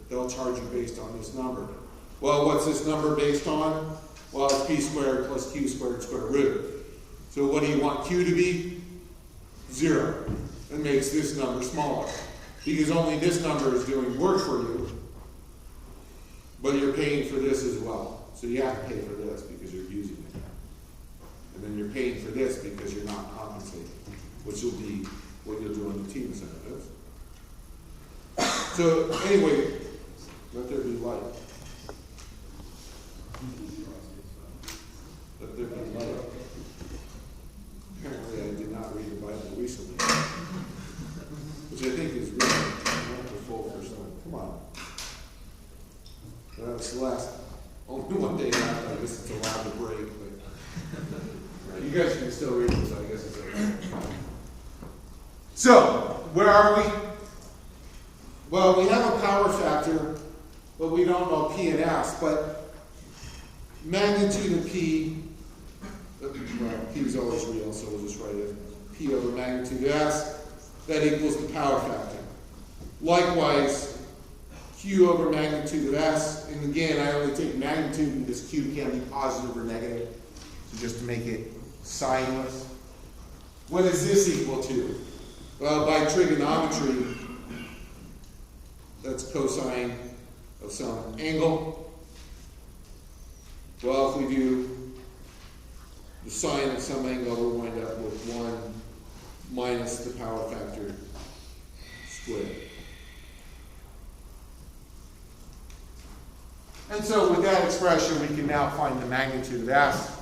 they'll charge you based on this number. Well, what's this number based on? Well, it's p squared plus q squared square root. So what do you want q to be? 0. It makes this number smaller. Because only this number is doing work for you, but you're paying for this as well. So you have to pay for this because you're using it. And then you're paying for this because you're not compensating, which will be what you'll do on the T incentives. So anyway, let there be light. Let there be light. Apparently I did not read the Bible recently. Which I think is really wonderful for someone. Come on. That's the last, only one day left. I guess it's allowed to break, but you guys can still read it, so I guess it's okay. So, where are we? Well, we have a power factor, but we don't know P and S, but magnitude of P, well, P is always real, so we'll just write it P over magnitude of S. That equals the power factor. Likewise, Q over magnitude of S, and again, I only take magnitude because Q can be positive or negative, so just to make it signless. What is this equal to? Well, by trigonometry, that's cosine of some angle. Well, if we do the sine of some angle, we'll wind up with 1 minus the power factor squared. And so with that expression, we can now find the magnitude of S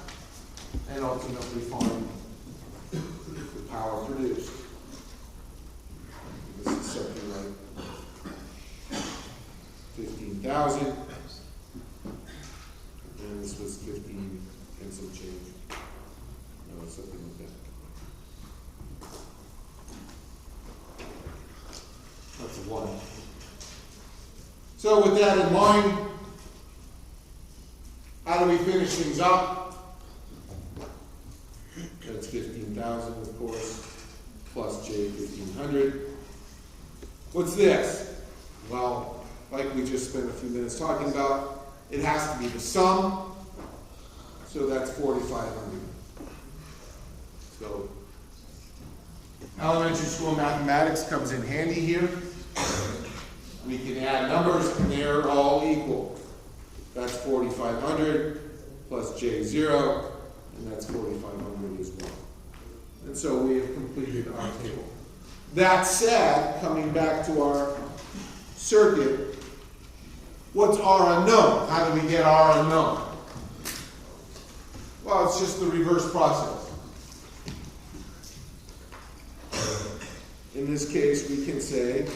and ultimately find the power produced. This is something like 15,000. And this was 15 and some change. No, something like that. That's a 1. So with that in mind, how do we finish things up? That's 15,000, of course, plus J 1,500. What's this? Well, like we just spent a few minutes talking about, it has to be the sum. So that's 4,500. So elementary school mathematics comes in handy here. We can add numbers and they're all equal. That's 4,500 plus J0, and that's 4,500 as well. And so we have completed our table. That said, coming back to our circuit, what's R unknown? How do we get R unknown? Well, it's just the reverse process. In this case, we can say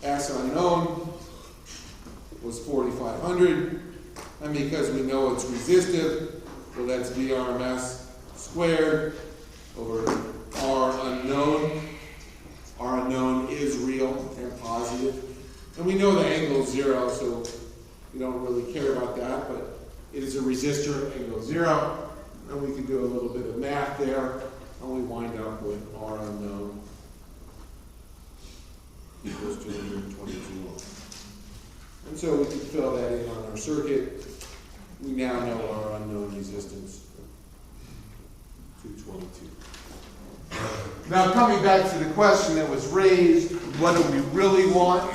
S unknown was 4,500, and because we know it's resistive, well, that's VRMS squared over R unknown. R unknown is real and positive, and we know the angle is 0, so we don't really care about that, but it is a resistor, angle 0, and we can do a little bit of math there, and we wind up with R unknown equals 222 ohms. And so we can fill that in on our circuit. We now know our unknown resistance, 222. Now coming back to the question that was raised, what do we really want?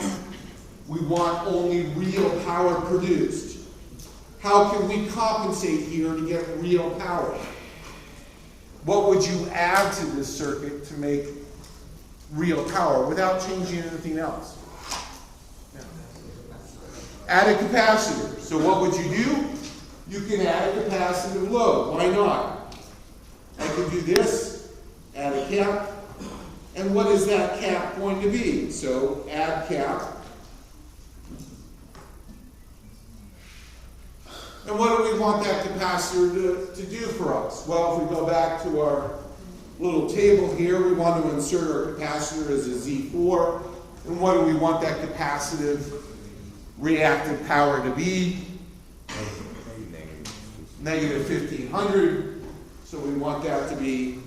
We want only real power produced. How can we compensate here to get real power? What would you add to this circuit to make real power without changing anything else? Add a capacitor. So what would you do? You can add a capacitive load. Why not? I can do this, add a cap, and what is that cap going to be? So add cap. And what do we want that capacitor to do for us? Well, if we go back to our little table here, we want to insert our capacitor as a Z4. And what do we want that capacitive reactive power to be? Negative 1500. So we want that to be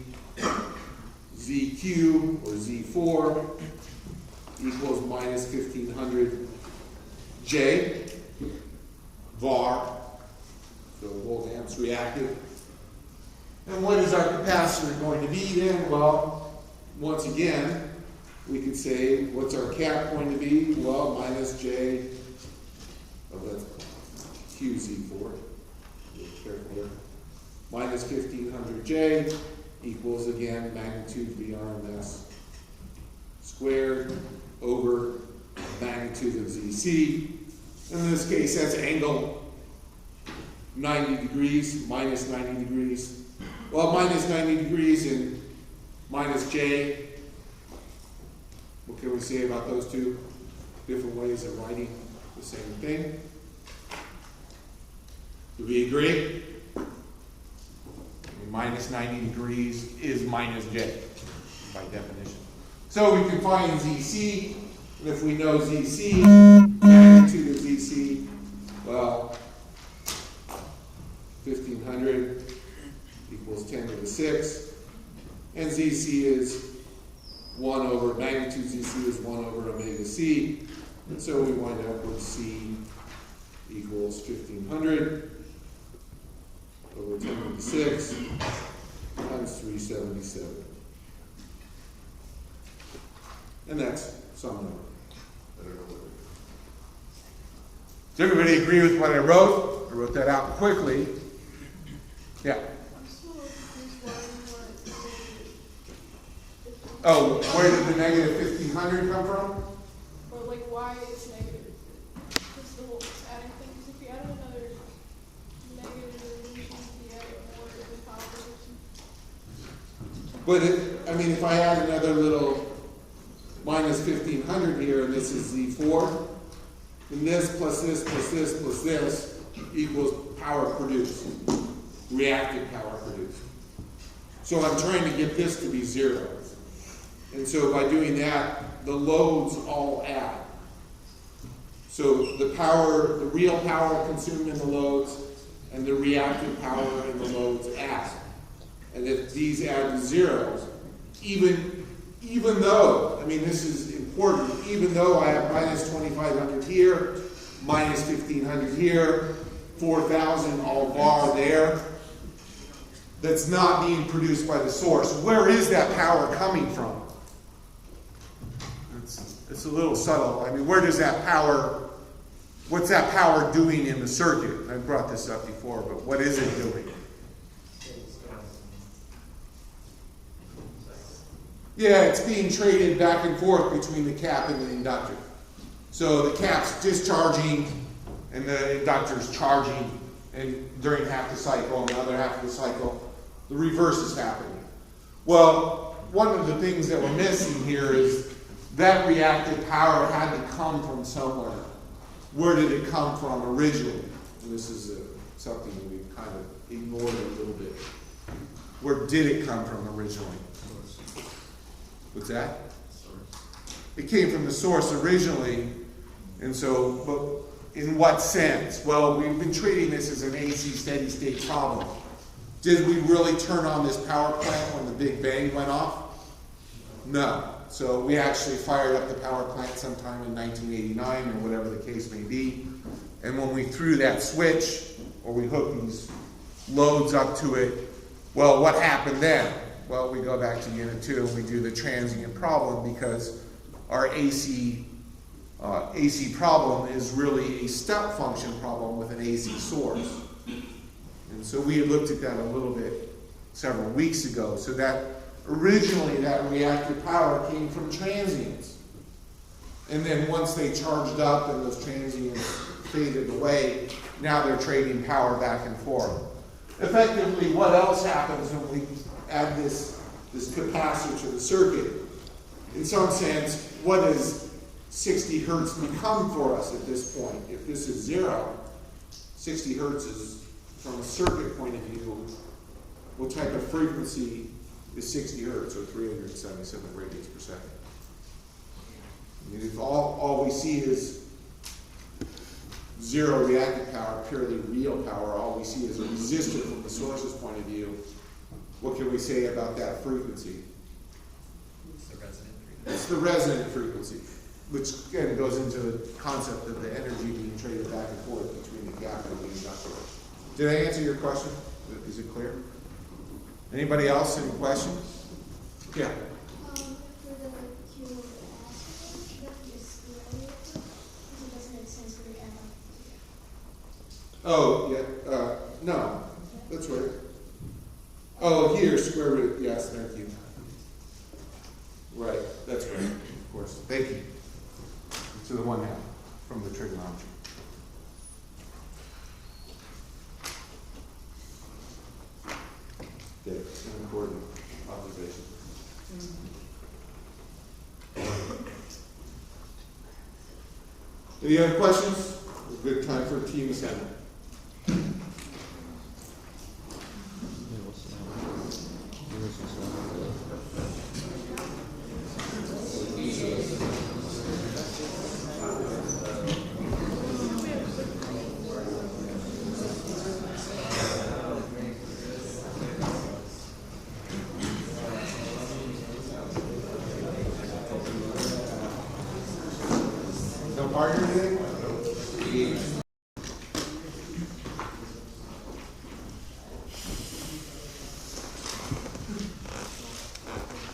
ZQ or Z4 equals minus 1500 J var. So volt amps reactive. And what is our capacitor going to be then? Well, once again, we could say, what's our cap going to be? Well, minus J of the QZ4. Be careful there. Minus 1500 J equals, again, magnitude VRMS squared over magnitude of ZC. In this case, that's angle 90 degrees, minus 90 degrees. Well, minus 90 degrees and minus J. What can we say about those two different ways of writing the same thing? Do we agree? Minus 90 degrees is minus J by definition. So we can find ZC, and if we know ZC, magnitude of ZC, well, 1500 equals 10 to the 6, and ZC is 1 over, magnitude ZC is 1 over omega C, and so we wind up with C equals 1500 over 10 to the 6 times 377. And that's some number. I don't know what it is. Does everybody agree with what I wrote? I wrote that out quickly. Yeah. Oh, where did the negative 1500 come from? Or like why it's negative? Because the whole adding thing. Because if you add another negative, you should be adding more to the power production. But I mean, if I add another little minus 1500 here, and this is Z4, then this plus this plus this plus this equals power produced, reactive power produced. So I'm trying to get this to be 0. And so by doing that, the loads all add. So the power, the real power consumed in the loads and the reactive power in the loads add. And if these add to 0, even though, I mean this is important, even though I have minus 2500 here, minus 1500 here, 4000 all bar there, that's not being produced by the source. Where is that power coming from? It's a little subtle. I mean, where does that power, what's that power doing in the circuit? I brought this up before, but what is it doing? Yeah, it's being traded back and forth between the cap and the inductor. So the cap's discharging and the inductor's charging, and during half the cycle and the other half of the cycle, the reverse is happening. Well, one of the things that we're missing here is that reactive power had to come from somewhere. Where did it come from originally? And this is something that we've kind of ignored a little bit. Where did it come from originally? What's that? It came from the source originally, and so, but in what sense? Well, we've been treating this as an AC steady state problem. Did we really turn on this power plant when the Big Bang went off? No. So we actually fired up the power plant sometime in 1989 or whatever the case may be. And when we threw that switch, or we hooked these loads up to it, well, what happened then? Well, we go back to unit 2 and we do the transient problem, because our AC problem is really a step function problem with an AC source. And so we had looked at that a little bit several weeks ago. So that originally that reactive power came from transients. And then once they charged up and those transients faded away, now they're trading power back and forth. Effectively, what else happens when we add this capacitor to the circuit? In some sense, what does 60 hertz become for us at this point? If this is 0, 60 hertz is, from a circuit point of view, what type of frequency is 60 hertz, or 377 radians per second? I mean, if all we see is 0 reactive power, purely real power, all we see is a resistor from the source's point of view, what can we say about that frequency? It's the resonant frequency, which again goes into the concept of the energy being traded back and forth between the gap and the inductor. Did I answer your question? Is it clear? Anybody else, any questions? Yeah. For the Q of S, you have to square it, because it doesn't make sense for the add up. Oh, yeah, no, that's right. Oh, here, square root, yes, thank you. Right, that's right, of course, thank you. To the 1/2 from the trigonometry. Okay, an important observation. Any other questions? A good time for a team assignment. No partner today?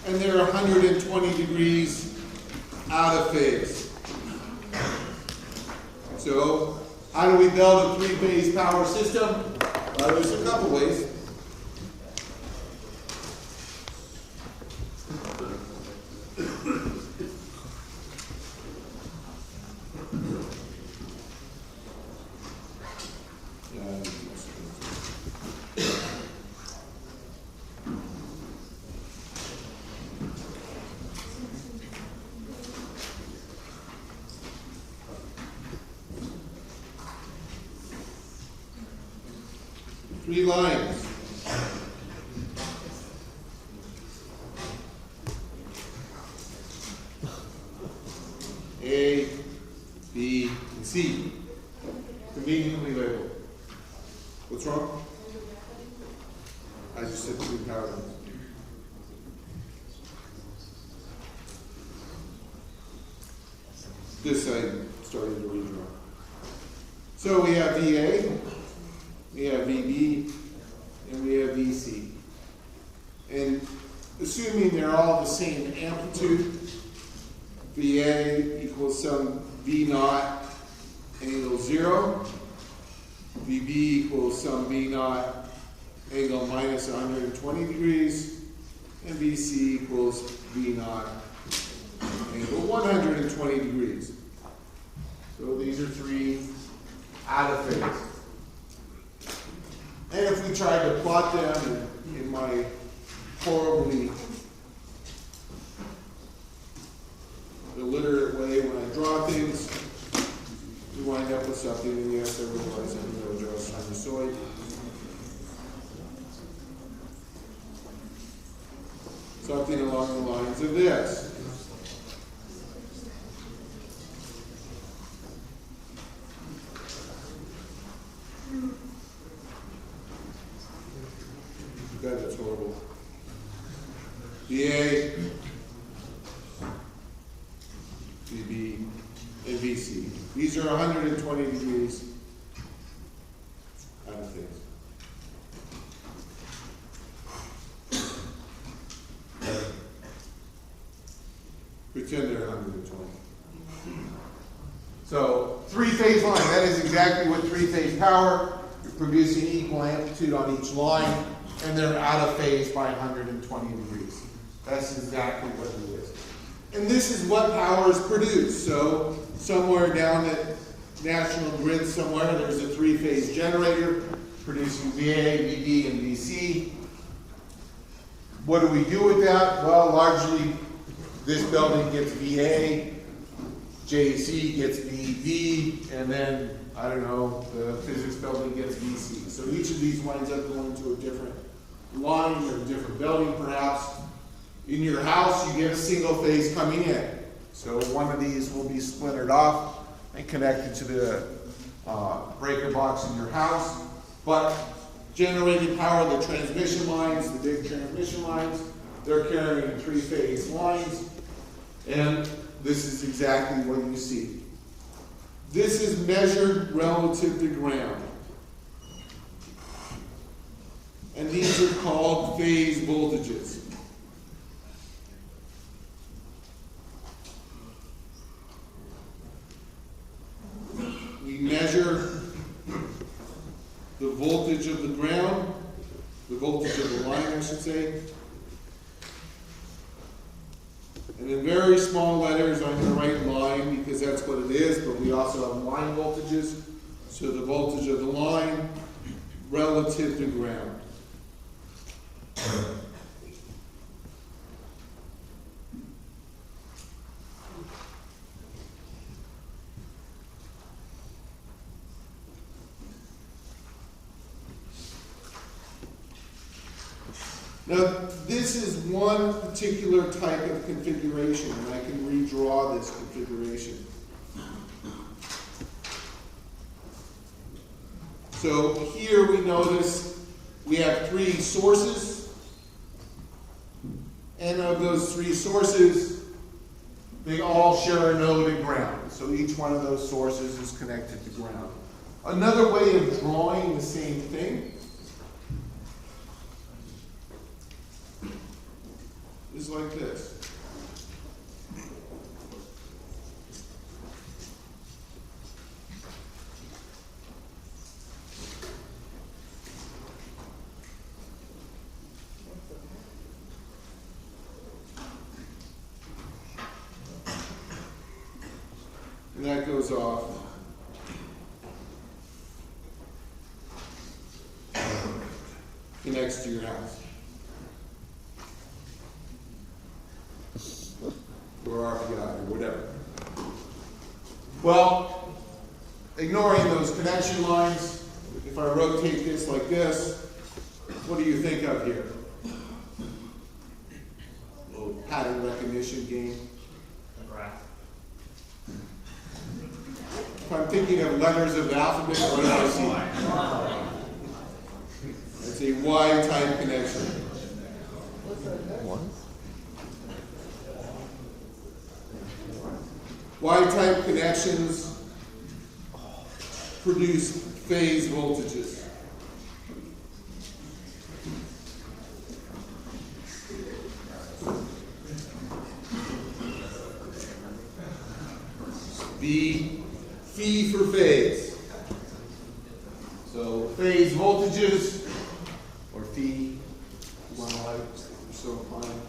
And they're 120 degrees out of phase. So, how do we build a 3-phase power system? Well, there's a couple ways. Three lines. A, B, and C. Conveniently labeled. What's wrong? I just said 2 power lines. This I started to redraw. So we have VA. We have VB, and we have VC. And assuming they're all the same amplitude, VA equals some V naught angle 0, VB equals some V naught angle minus 120 degrees, and VC equals V naught angle 120 degrees. So these are 3 out of phase. And if we tried to plot them in my horribly illiterate way when I draw things, we wind up with something, and yes, I realize I'm going to draw a sinusoid. Something along the lines of this. God, that's horrible. VA 120 degrees out of phase. Pretend they're 120. So, three-phase line, that is exactly what three-phase power. You're producing equal amplitude on each line, and they're out of phase by 120 degrees. That's exactly what it is. And this is what power is produced. So, somewhere down at National Grid somewhere, there's a three-phase generator producing VA, VD, and VC. What do we do with that? Well, largely, this building gets VA, JC gets VD, and then, I don't know, the physics building gets VC. So each of these winds up going to a different line or a different building, perhaps. In your house, you get a single phase coming in. So one of these will be splintered off and connected to the breaker box in your house. But generating power, the transmission lines, the big transmission lines, they're carrying three-phase lines. And this is exactly what you see. This is measured relative to ground. And these are called phase voltages. We measure the voltage of the ground, the voltage of the line, I should say. And in very small letters, I'm going to write line because that's what it is, but we also have line voltages. So the voltage of the line relative to ground. Now, this is one particular type of configuration, and I can redraw this configuration. So here we notice we have three sources, and of those three sources, they all share a node and ground. So each one of those sources is connected to ground. Another way of drawing the same thing is like this. And that goes off. Connects to your house. Or RPI, or whatever. Well, ignoring those connection lines, if I rotate this like this, what do you think of here? A little pattern recognition game. If I'm thinking of letters of the alphabet, what do I see? It's a Y-type connection. Y-type connections produce phase voltages. The phi for phase. So phase voltages, or phi, so inclined.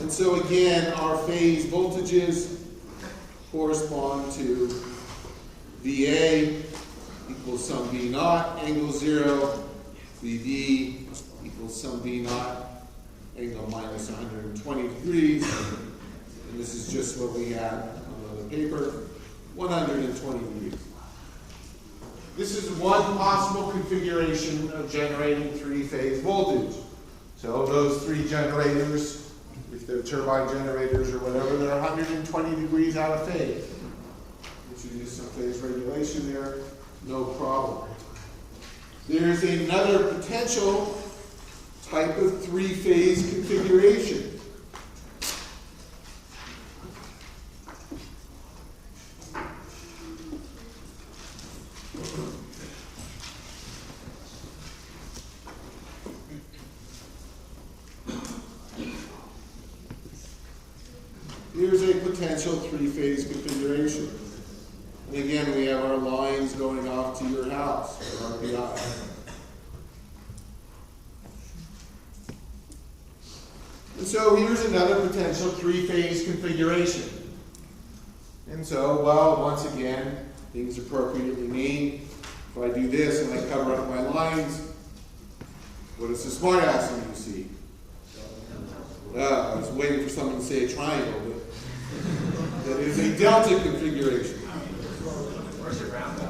And so again, our phase voltages correspond to VA equals some V naught, angle 0, VD equals some V naught, angle minus 120 degrees, and this is just what we had on the paper, 120 degrees. This is one possible configuration of generating three-phase voltage. So those three generators, if they're turbine generators or whatever, they're 120 degrees out of phase. Introduce some phase regulation there, no problem. There's another potential type of three-phase configuration. Here's a potential three-phase configuration. And again, we have our lines going off to your house, or RPI. And so here's another potential three-phase configuration. And so, well, once again, things appropriately named. If I do this and I cover up my lines, what does the smart ass in you see? I was waiting for someone to say a triangle, but that is a delta configuration. Where's your ground go?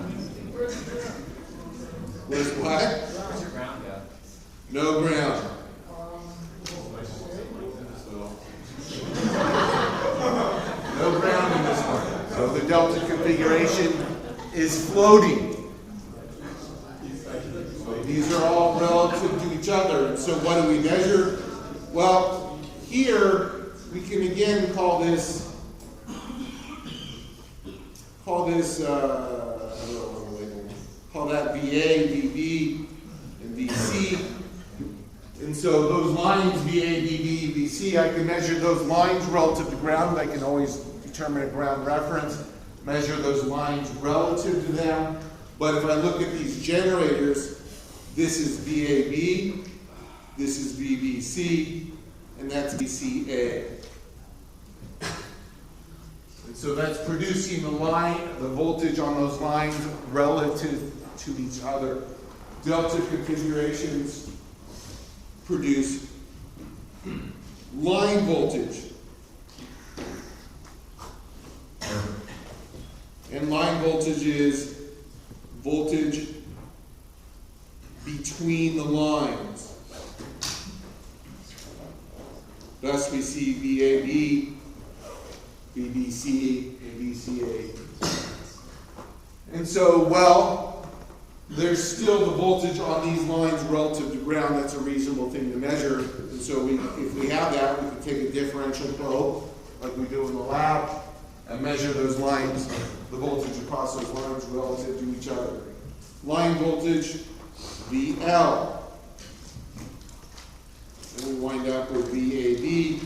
Where's what? Where's your ground go? No ground. No ground in this one. So the delta configuration is floating. So these are all relative to each other. And so what do we measure? Well, here we can again call this I don't know what I'm labeling. Call that VA, VB, and VC. And so those lines, VA, VB, VC, I can measure those lines relative to ground. I can always determine a ground reference, measure those lines relative to them. But if I look at these generators, this is VAB, this is VBC, and that's VCA. And so that's producing the voltage on those lines relative to each other. Delta configurations produce line voltage. And line voltage is voltage between the lines. Thus we see VAB, VBC, and VCA. And so, well, there's still the voltage on these lines relative to ground. That's a reasonable thing to measure. And so if we have that, we can take a differential probe, like we do in the lab, and measure those lines, the voltage across those lines relative to each other. Line voltage, VL. And we wind up with VAB.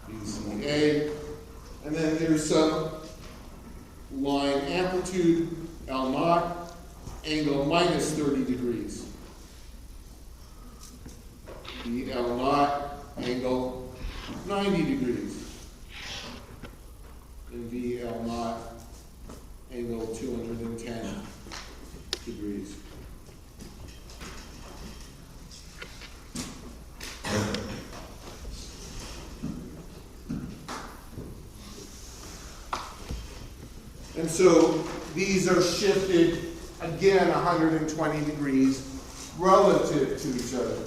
VCA. And then there's some line amplitude, L0, angle minus 30 degrees. VL0, angle 90 degrees. And VL0, angle 210 degrees. And so these are shifted, again, 120 degrees relative to each other.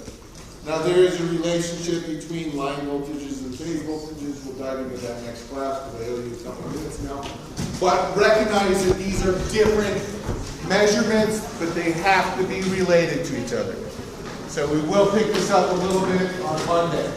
Now there is a relationship between line voltages and phase voltages. We'll dive into that next class because I owe you a couple minutes now. But recognize that these are different measurements, but they have to be related to each other. So we will pick this up a little bit on Monday.